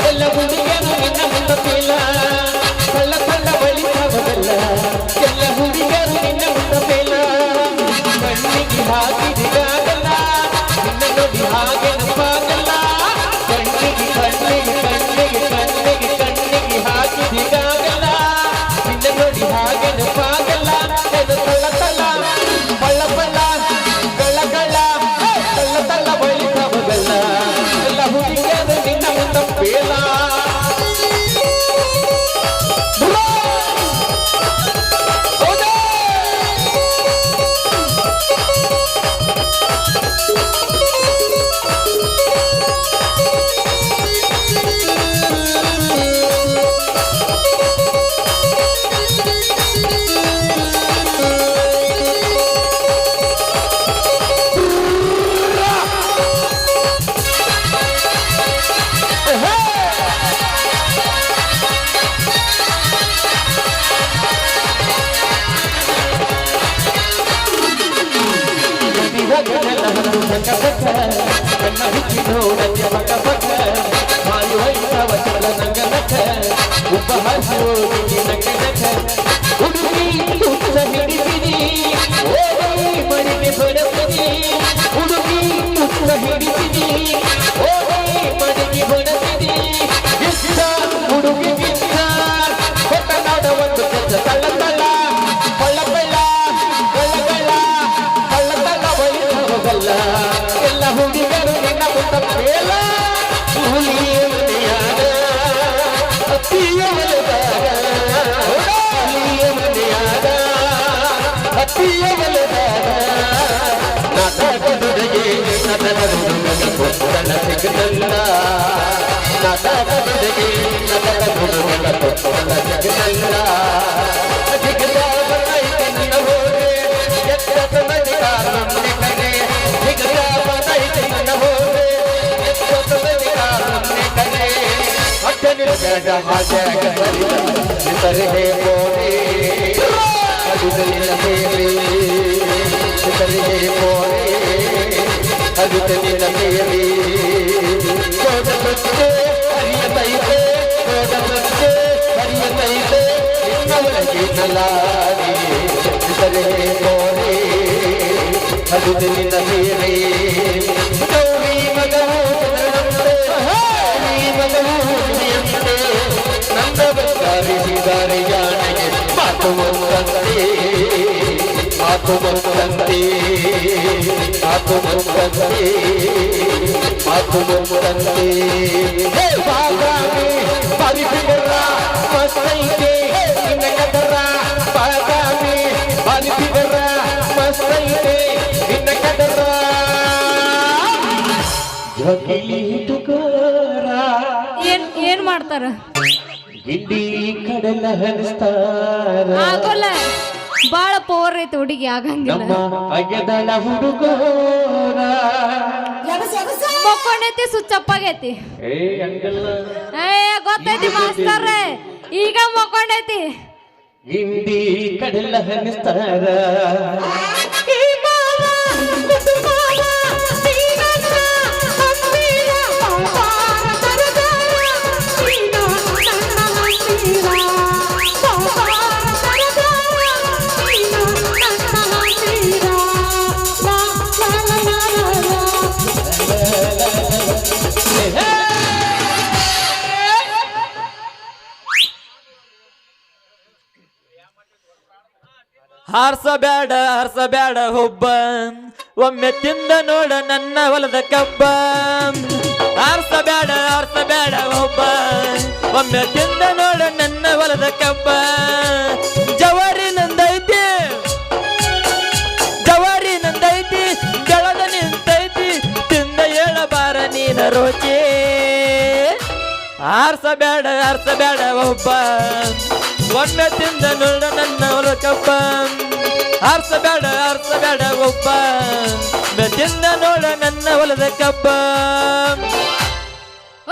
S10: ಎಲ್ಲ ಹುಡುಗಿಯರು ನಿನ್ನ ಮುಂದ ಪೇಲ ಕಳ್ಳ ಕಳ್ಳ ಬಳಿಸವಲ್ಲ ಎಲ್ಲ ಹುಡುಗಿಯರು ನಿನ್ನ ಮುಂದ ಪೇಲ ಕಣ್ಣಿಗೆ ಹಾಕಿದಿಗಾಗಲ್ಲ ನಿನ್ನ ನೋಡಿ ಹಾಗೆ ನಪ್ಪಾಗಲ್ಲ ಕಣ್ಣಿಗೆ ಕಣ್ಣಿಗೆ ಕಣ್ಣಿಗೆ ಕಣ್ಣಿಗೆ ಕಣ್ಣಿಗೆ ಹಾಕಿದಿಗಾಗಲ್ಲ ನಿನ್ನ ನೋಡಿ ಹಾಗೆ ನಪ್ಪಾಗಲ್ಲ ಇದು ಕಳ್ಳ ಕಳ್ಳ ಬಳ್ಳ ಬಳ್ಳ ಕಳ್ಳ ಕಳ್ಳ ಕಳ್ಳ ಕಳ್ಳ ಬಳಿಸವಲ್ಲ ಎಲ್ಲ ಹುಡುಗಿಯರು ನಿನ್ನ ಮುಂದ ಪೇಲ ಎಲ್ಲ ಹುಡುಗರು ನಿನ್ನ ಮುಂದ ಪೇಲ ಹುಲಿಯ ಮನೆಯಾಗ ಅತ್ತಿಯ ಮಲದಾಗ ಹುಲಿಯ ಮನೆಯಾಗ ಅತ್ತಿಯ ಮಲದಾಗ ನಾಟಕದೊಳಗೆ ನಟನ ಹುಡುಗನ ಪುಸ್ತನ ಸಿಗದಲ್ಲ ನಾಟಕದೊಳಗೆ ನಟನ ಹುಡುಗನ ಪುಸ್ತನ ಸಿಗದಲ್ಲ ಸಿಗದ ಬಂದೈತೆ ನಿನ್ನ ಹೋದೆ ಎತ್ತ ಮಡಿಗಾರ ನಮ್ಮನೆ ಕಡೆ ಸಿಗದ ಬಂದೈತೆ ನಿನ್ನ ಹೋದೆ ಎತ್ತ ಮಡಿಗಾರ ನಮ್ಮನೆ ಕಡೆ ಅಕ್ಕನಿರ ಗಡ ಹಾಜಾಗ ಬರಿದ ನಿತರೆ ಹೋದೆ ಅದುದಲಿನ ಮೇಲೆ ನಿತರೆ ಹೋದೆ ಅದುದಲಿನ ಮೇಲೆ ಕೋದ ಬತ್ತೆ ಹರಿಯತೈತೆ ಕೋದ ಬತ್ತೆ ಹರಿಯತೈತೆ ನಿನ್ನವರಿಗೆ ನಲಾರಿ ನಿತರೆ ಹೋದೆ ಅದುದಲಿನ ಮೇಲೆ ಗೌರಿ ಮಗವು ಗೌರಿ ಮಗವು ನಂದ ಬಂಗಾರಿಸಿದ್ದಾರೆ ಜಾಣಿಗೆ ಮಾತು ಮುಖಂತೆ ಮಾತು ಮುಖಂತೆ ಮಾತು ಮುಖಂತೆ ಮಾತು ಮುಖಂತೆ ಬಾದಾಮಿ ಬಾರಿಸಿದರ ಮಸ್ತೈತೆ ನಿನ್ನ ಕದರ ಬಾದಾಮಿ ಬಾರಿಸಿದರ ಮಸ್ತೈತೆ ನಿನ್ನ ಕದರ ಜಗಿಲಿ ತುಕಾರ
S3: ಏನ್ ಮಾಡ್ತಾರ
S10: ಗಿಡ್ಡಿ ಕಡಲ ಹರಿಸ್ತಾರ
S3: ಆಗೋಲ್ಲ ಬಾಳ ಪವರ್ ಐತಿ ಹುಡುಗಿ ಆಗಂಗಿಲ್ಲ
S10: ನಮ್ಮ ಅಗೆದಳ ಹುಡುಗೋರ
S3: ಮಕ್ಕೊಂಡೈತಿ ಸುಚ್ಚಪ್ಪಾಗೈತಿ
S10: ಏ ಹಂಗಲ್ಲ
S3: ಗೊತ್ತೈತಿ ಮಾಸ್ತರ್ ಈಗ ಮಕ್ಕೊಂಡೈತಿ
S10: ಗಿಂಡಿ ಕಡಲ ಹರಿಸ್ತಾರ
S2: ಹಾರ್ಸಬ್ಯಾಡ ಹುಬ್ಬ ಒಮ್ಮೆ ತಿಂದ ನೋಡ ನನ್ನ ಹೊಲದ ಕಬ್ಬ ಹಾರ್ಸಬ್ಯಾಡ ಹುಬ್ಬ ಒಮ್ಮೆ ತಿಂದ ನೋಡ ನನ್ನ ಹೊಲದ ಕಬ್ಬ ಜವಾರಿ ನಂದೈತಿ ಬೆಳದ ನಿಂತೈತಿ ತಿಂದ ಹೇಳಬಾರ ನೀನ ರೋಚಿ ಹಾರ್ಸಬ್ಯಾಡ ಹುಬ್ಬ ಒಮ್ಮೆ ತಿಂದ ನೋಡ ನನ್ನ ಹೊಲದ ಕಬ್ಬ ಹಾರ್ಸಬ್ಯಾಡ ಒಬ್ಬ ತಿಂದ ನೋಡ ನನ್ನ ಹೊಲದ ಕಬ್ಬ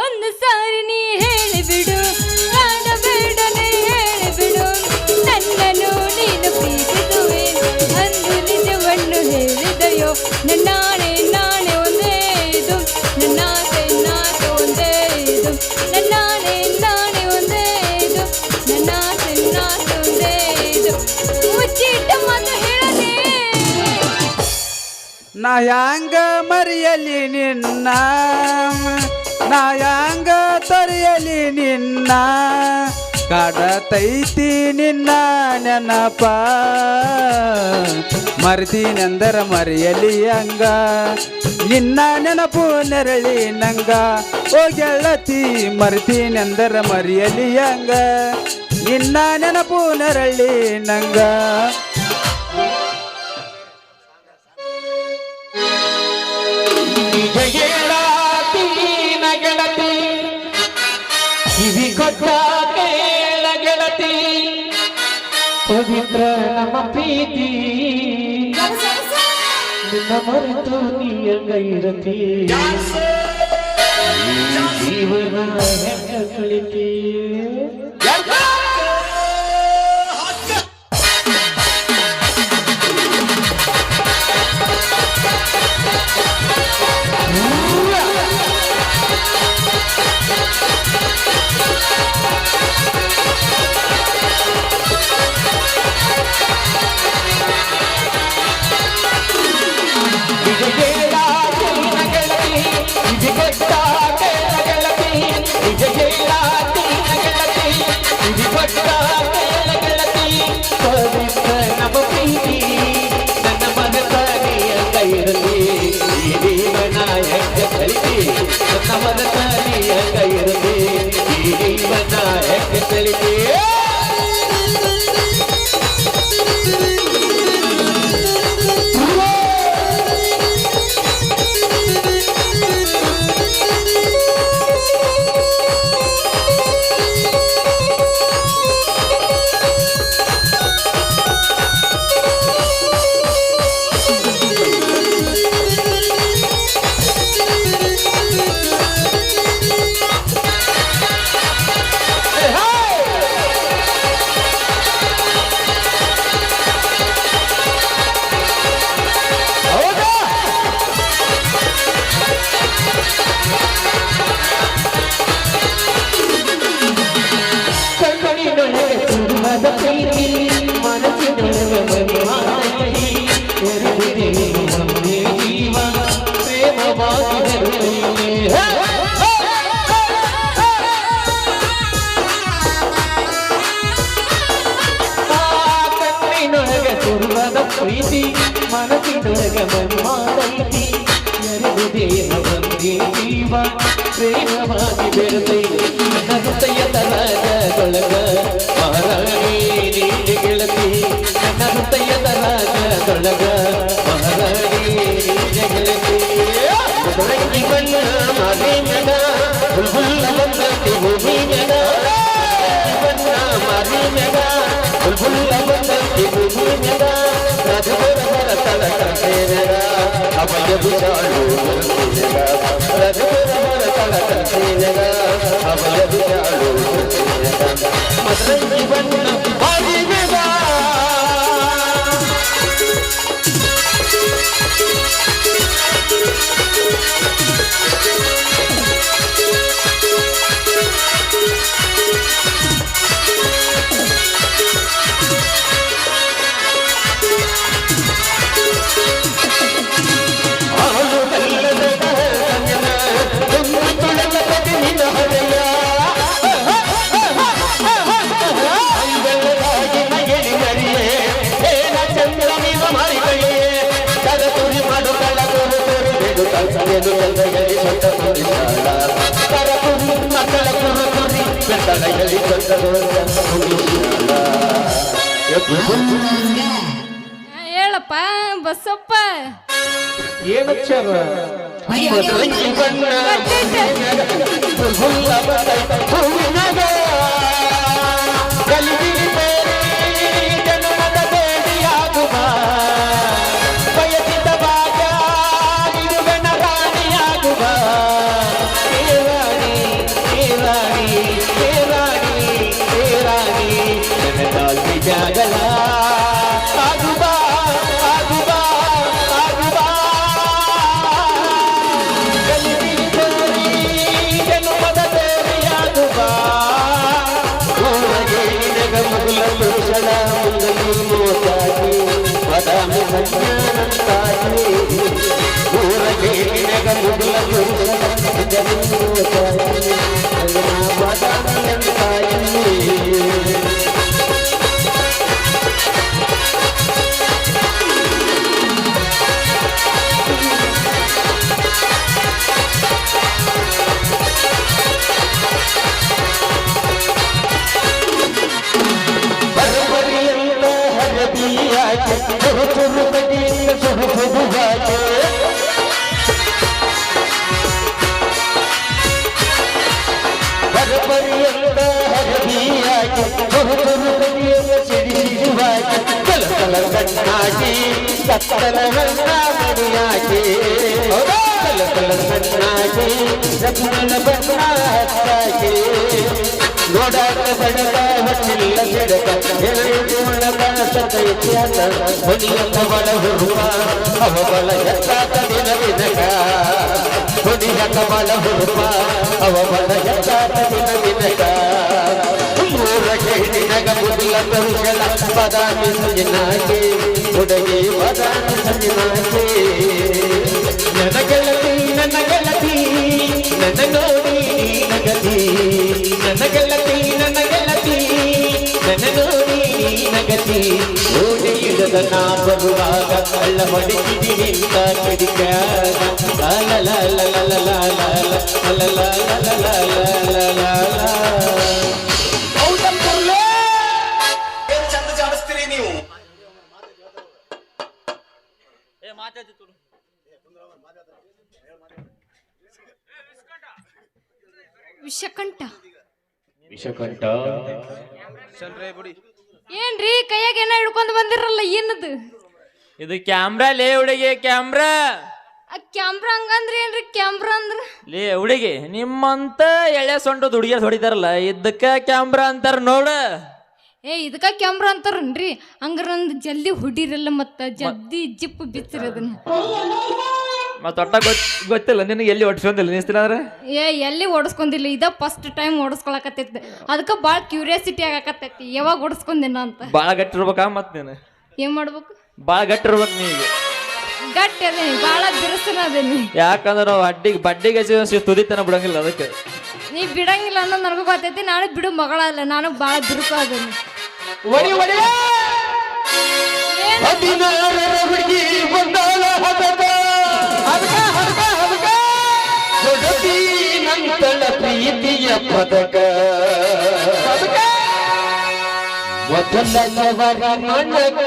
S3: ಒಂದು ಸಾರಿ ನೀ ಹೇಳಿಬಿಡು ಕಾಣಬೇಡನೆ ಹೇಳಿಬಿಡು ನನ್ನನ್ನು ನೀನು ಪ್ರೀತಿಸುವೆ ಅಂದು ನಿಜವನ್ನು ಹೇಳಿದೆಯೋ ನನ್ನಾಣೆ ಒಂದೇ ಇದು ನನ್ನಾಸೆ ಒಂದೇ ಇದು ನನ್ನಾಣೆ ಒಂದೇ ಇದು ನನ್ನಾಸೆ ಒಂದೇ ಇದು ಮುಚ್ಚಿಟ್ಟ ಮಾತು ಹೇಳದೆ
S11: ನಾ ಹ್ಯಾಂಗ ಮರೆಯಲಿ ನಿನ್ನ ನಾ ಹ್ಯಾಂಗ ತೊರೆಯಲಿ ನಿನ್ನ ಕಾಡತೈತಿ ನಿನ್ನ ನೆನಪ ಮರಿತೀನೆಂದರ ಮರೆಯಲಿ ಹಂಗ ನಿನ್ನ ನೆನಪು ನೆರಳಿ ನಂಗ ಓ ಗೆಳತಿ ಮರಿತೀನೆಂದರ ಮರೆಯಲಿ ಹಂಗ ನಿನ್ನ ನೆನಪು ನೆರಳಿ ನಂಗ
S10: ಗೆಳತಿ ಕಿವಿ ಕೊಟ್ಟ ಕೇಳ ಗೆಳತಿ ಪವಿತ್ರ ನಮ್ಮ ಪ್ರೀತಿ ನಿನ್ನ ಮರೆತು ನೀಯಂಗ ಇರತಿ ಜೀವನ ಹೆಂಗ ಕಳಿತಿ ಪ್ರೀತಿ ಮನಸ್ಸಿನೊಳಗ ಮನ್ಮಾದೈತಿ ಎರಡು ದೇಹ ಒಂದೇ ಜೀವ ಪ್ರೇಮವಾಗಿ ಬೆರೆತೈತಿ ನನ್ನ ಹೃದಯ ತರಗದೊಳಗ ಮಹಾರಾಣಿ ನೀಡಿ ಗೆಳತಿ ನನ್ನ ಹೃದಯ ತರಗದೊಳಗ ಮಹಾರಾಣಿ ನೀಡಿ ಗೆಳತಿ ಮುದುರಂಗಿ ಬಣ್ಣ ಮಾಲಿನ್ಯದ ಬುಲ್ಬುಲ್ಲ ಬಂದಂತೆ ಭೂಮಿ ಮ್ಯಾಗ ಬಣ್ಣ ಮಾಲಿನ್ಯದ ಬುಲ್ಬುಲ್ಲ ಬಂದಂತೆ ಭೂಮಿ ಮ್ಯಾಗ ರಜಬರ ತಳ ಕಂಡೇನರ ಅವಯ ಬಿಚಾಳು ರಜಬರ ತಳ ಕಂಡೇನರ ಅವಯ ಬಿಚಾಳು ಮದರಂಗಿ ಬಣ್ಣ ಮಾಲಿನ್ಯದ ಏನು ಕೆಲಸ ಹೇಳಿ ಸೊಂಟ ಕುಣಿತಾಳ ಕರಕುರಿ ಮಕ್ಕಳ ಕುರುಕುರಿ ಬೆಟ್ಟಳಗಲಿ ಸೊಂಟ ಕುಣಿತಾಳ
S3: ಹೇಳಪ್ಪ ಬಸಪ್ಪ.
S10: ಏನಕ್ಷರ ಮದುವೆ ಬಣ್ಣ ಹುಲ್ಲ ಬತ್ತೈತ ಹೂವಿನಗ ಗಲಿಬಿಲಿ ಬೇರೆ ಜನಮದ ಬೇಡಿಯಾಗುವ ಬಯಸಿದ ಭಾಗ್ಯ ನಿರುಗಣ ರಾಣಿಯಾಗುವ ರಾಣಿ ರಾಣಿ ರಾಣಿ ರಾಣಿ ನನ್ನ ತಾಳ್ಮೆ ಜಾಗಲ ಆಗುವ ಆಗುವ ಆಗುವ ಗಲಿಬಿಲಿ ಬೇರೆ ಜನಮದ ಬೇಡಿಯಾಗುವ ಊರಗೆ ನಿನಗ ಮುಗುಲ ಪುರುಷಳ ಮುಂದಲು ಮೋಸಾಗಿ ಬದಾಮಿ ಸಂಜ್ಞಾನಂತಾಗಿ ಊರಗೆ ನಿನಗ ಮುಗುಲ ಪುರುಷಳ ಮುಂದಲು ಮೋಸಾಗಿ ಬದಾಮಿ ಅಂತಾಗಿ ಬರಬರಿಯಲ್ಲ ಹರದಿಯಾಗೆ ಚುರು ಚುರು ಬಡಿಯಿಂದ ಸುಡು ಸುಡುವಾಗೆ ಬರಬರಿಯಲ್ಲ ಹರದಿಯಾಗೆ ಚುರು ಚುರು ಬಡಿಯಿಂದ ಸಿಡಿಸಿಡುವಾಗೆ ಕಲಕಲ ಕಣ್ಣಾಗಿ ಕತ್ತಲ ಹಣ್ಣ ಮಣಿಯಾಗಿ ಕಲಕಲ ಕಣ್ಣಾಗಿ ರತ್ನನ ಬಣ್ಣ ಹತ್ತಾಗಿ ನೋಡಾಟ ಬಡಕ ಹೊಟ್ಟಿಲ್ಲ ಸಿಡಕ ಎಳೆಯುವುಳಕ ಸತ ಇತಿಹಾಸ ಹೊಡಿಯಲ್ಲ ಬಡ ಹುಡುಗ ಅವ ಬಲ ಎತ್ತಾತ ದಿನ ದಿನಕ ಹೊಡಿಯಕ ಬಲ ಹುಡುಗ ಅವ ಬಲ ಎತ್ತಾತ ದಿನ ದಿನಕ ಊರಗೆ ನಿನಗ ಮುಗಿಲ ಪರುಷಲ ಬದಾಮಿ ಸಂಜನಾಗಿ ಹುಡುಗಿ ಬದಾಮಿ ಸಂಜನಾಗಿ ನನ್ನ ಗೆಳತಿ ನನ್ನ ಗೆಳತಿ ನನ್ನ ನೋಡಿ ನಗತಿ ನನ್ನ ಗೆಳತಿ ನನ್ನ ಗೆಳತಿ ನನ್ನ ನೋಡಿ ನಗತಿ ಓಡಿ ಇಡದ ನಾ ಬರುವಾಗ ಕಳ್ಳ ಹೊಡಿತಿದಿ ನಿಂತ ಕಿಡಿಕ್ಯಾಗ ಲಾಲ ಲಾಲ ಲಾಲ ಲಾಲ ಲಾಲ ಲಾಲ ಲಾಲ ಲಾಲ
S4: ಚಂದ ಜಾಡಿಸ್ತೀರಿ ನೀವು.
S3: ವಿಷಕಂಠ
S10: ವಿಷಕಂಠ
S3: ಏನ್ರಿ ಕೈಯಾಗ ಏನ ಹಿಡ್ಕೊಂಡ್ ಬಂದಿರಲ್ಲ ಏನದು?
S2: ಇದು ಕ್ಯಾಮ್ರಾ ಲೇ ಹುಡುಗಿ ಕ್ಯಾಮ್ರಾ.
S3: ಆ ಕ್ಯಾಮ್ರಾ ಹಂಗಂದ್ರ ಏನ್ರಿ? ಕ್ಯಾಮ್ರಾ ಅಂದ್ರ
S2: ಲೇ ಹುಡುಗಿ ನಿಮ್ಮಂತ ಎಳೆ ಸೊಂಟದ ಹುಡುಗಿಯರ್ ಹೊಡಿತಾರಲ್ಲ ಇದಕ್ಕ ಕ್ಯಾಮ್ರಾ ಅಂತಾರ ನೋಡ.
S3: ಇದಕ್ಕ ಕ್ಯಾಮ್ರಾ ಅಂತಾರನ್ರಿ? ಹಂಗಾರ ನಂದು ಜಲ್ದಿ ಹೊಡಿರಲ್ಲ ಮತ್ತ ಜಲ್ದಿ ಜಿಪ್ ಬಿಚ್ಚಿರ ಅದನ್ನ.
S2: ಮತ್ತ ಒಟ್ಟ ಗೊತ್ತಿಲ್ಲ ನಿನಗೆ ಎಲ್ಲಿ ಹೊಡ್ಸ್ಕೊಂದಿಲ್ಲ ನಿಸ್ತಿಲ್ಲ
S3: ಎಲ್ಲಿ ಓಡಿಸ್ಕೊಂಡಿಲ್ಲ, ಇದ ಫಸ್ಟ್ ಟೈಮ್ ಓಡಿಸ್ಕೊಳಕತ್ತೈತಿ. ಅದಕ್ಕ ಬಾಳ ಕ್ಯೂರಿಯಾಸಿಟಿ ಆಗಾಕತ್ತೈತಿ ಯಾವಾಗ ಓಡಿಸ್ಕೊಂದಿನ ಅಂತ.
S2: ಬಾಳ ಗಟ್ಟಿ ಇರ್ಬೇಕಾ ಮತ್ ನೀನು
S3: ಏನ್ ಮಾಡ್ಬೇಕು?
S2: ಬಾಳ ಗಟ್ಟಿ ಇರ್ಬೇಕು ನೀಗ.
S3: ಗಟ್ಟಿ ಅದೇನಿ, ಬಾಳ ಬಿರುಸನ ಅದೇನಿ.
S2: ಯಾಕಂದ್ರ ನಾವು ಬಡ್ಡಿಗೆ ತುದಿತನ ಬಿಡಂಗಿಲ್ಲ ಅದಕ್ಕೆ.
S3: ನೀ ಬಿಡಂಗಿಲ್ಲ ಅನ್ನೋದು ನನಗೂ ಗೊತ್ತೈತಿ. ನಾನು ಬಿಡು ಮಗಳ ಅಲ್ಲ, ನಾನು ಬಾಳ ಬಿರುಸ ಅದೇನಿ.
S10: ನಂತಳ ಪ್ರೀತಿಯ ಪದಕ ಮೊದಲವರ ಮನಗ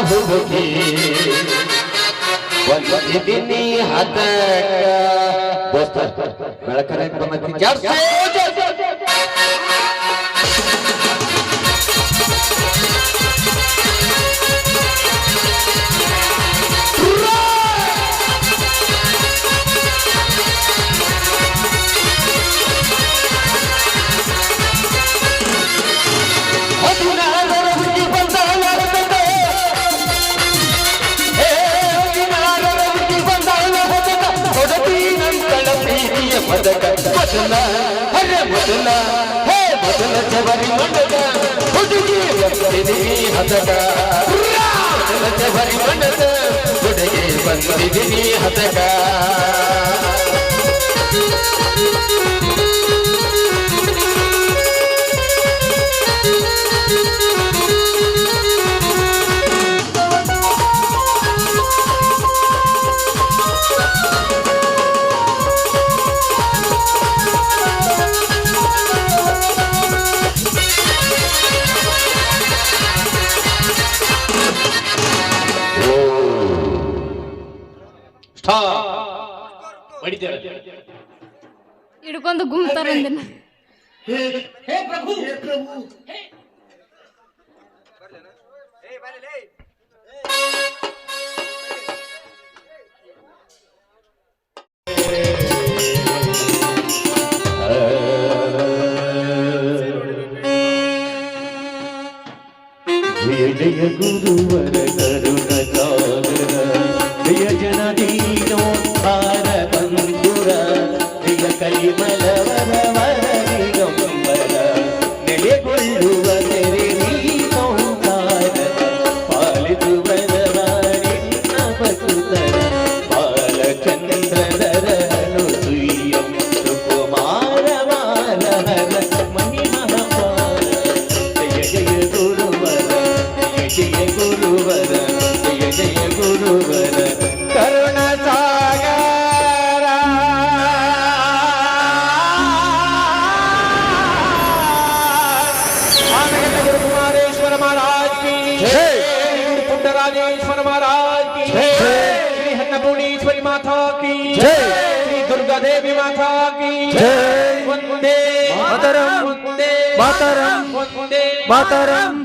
S10: ಹುಡುಗಿ ಒಂದಿನಿ ಹದಕ ದೋಸ್ತ ಬೆಳಕರ ಪದಕ ಮೊದಲ ಹರೆ ಮೊದಲ ಹೇ ಮೊದಲ ಜವರಿ ಮಂಡದ ಹುಡುಗಿ ಬಂದಿದ್ದೀನಿ ಹದಕ ಮೊದಲ ಜವರಿ ಮಂಡದ ಹುಡುಗಿ ಬಂದಿದ್ದೀನಿ ಹದಕ
S3: ಹಿಡ್ಕೊಂಡು ಗುಮ್ತಾರ ಅಂದಿನ
S10: ಜಯ ಜಯ ಗುರುವರ ಕರುಣ ಸಾಗರ ಜಯ ಜನ ದೀನೋದ್ಧಾರ ಬಂಧುರ ಜಯ ಕಲಿಮಲವರ ವರ ದಿಗಂಬರ ನೆಲೆಗೊಳ್ಳುವ ನೆರೆ ನೀನೋದ್ಧಾರ ಪಾಲಿಸುವರ ನಿನ್ನ ಭಕ್ತರ ಬಾಲಚಂದ್ರಧರನು ಸುಯ್ಯಂ ಸುಕುಮಾರ ಬಾಲಹರ ಮಣಿ ಮಹಾಪಾಲ ಜಯ ಜಯ ಗುರುವರ ಜಯ ಗುರುವರ ಜಯ ಜಯ ಗುರುವರ ಕರುಣ ಸಾಗರ ಗುರುಕುಮಾರೇಶ್ವರ ಮಹಾರಾಜ್ ಕಿ ಜೈ ಪುಟ್ಟರಾಜೇಶ್ವರ ಮಹಾರಾಜ್ ಕಿ ಜೈ ಶ್ರೀ ಅನ್ನಪೂರ್ಣೇಶ್ವರಿ ಮಾತಾ ಕಿ ಜೈ ಶ್ರೀ ದುರ್ಗಾ ದೇವಿ ಮಾತಾ ಕಿ ಜೈ ವಂದೇ ಮಾತರಂ ವಂದೇ ಮಾತರಂ ವಂದೇ ಮಾತರಂ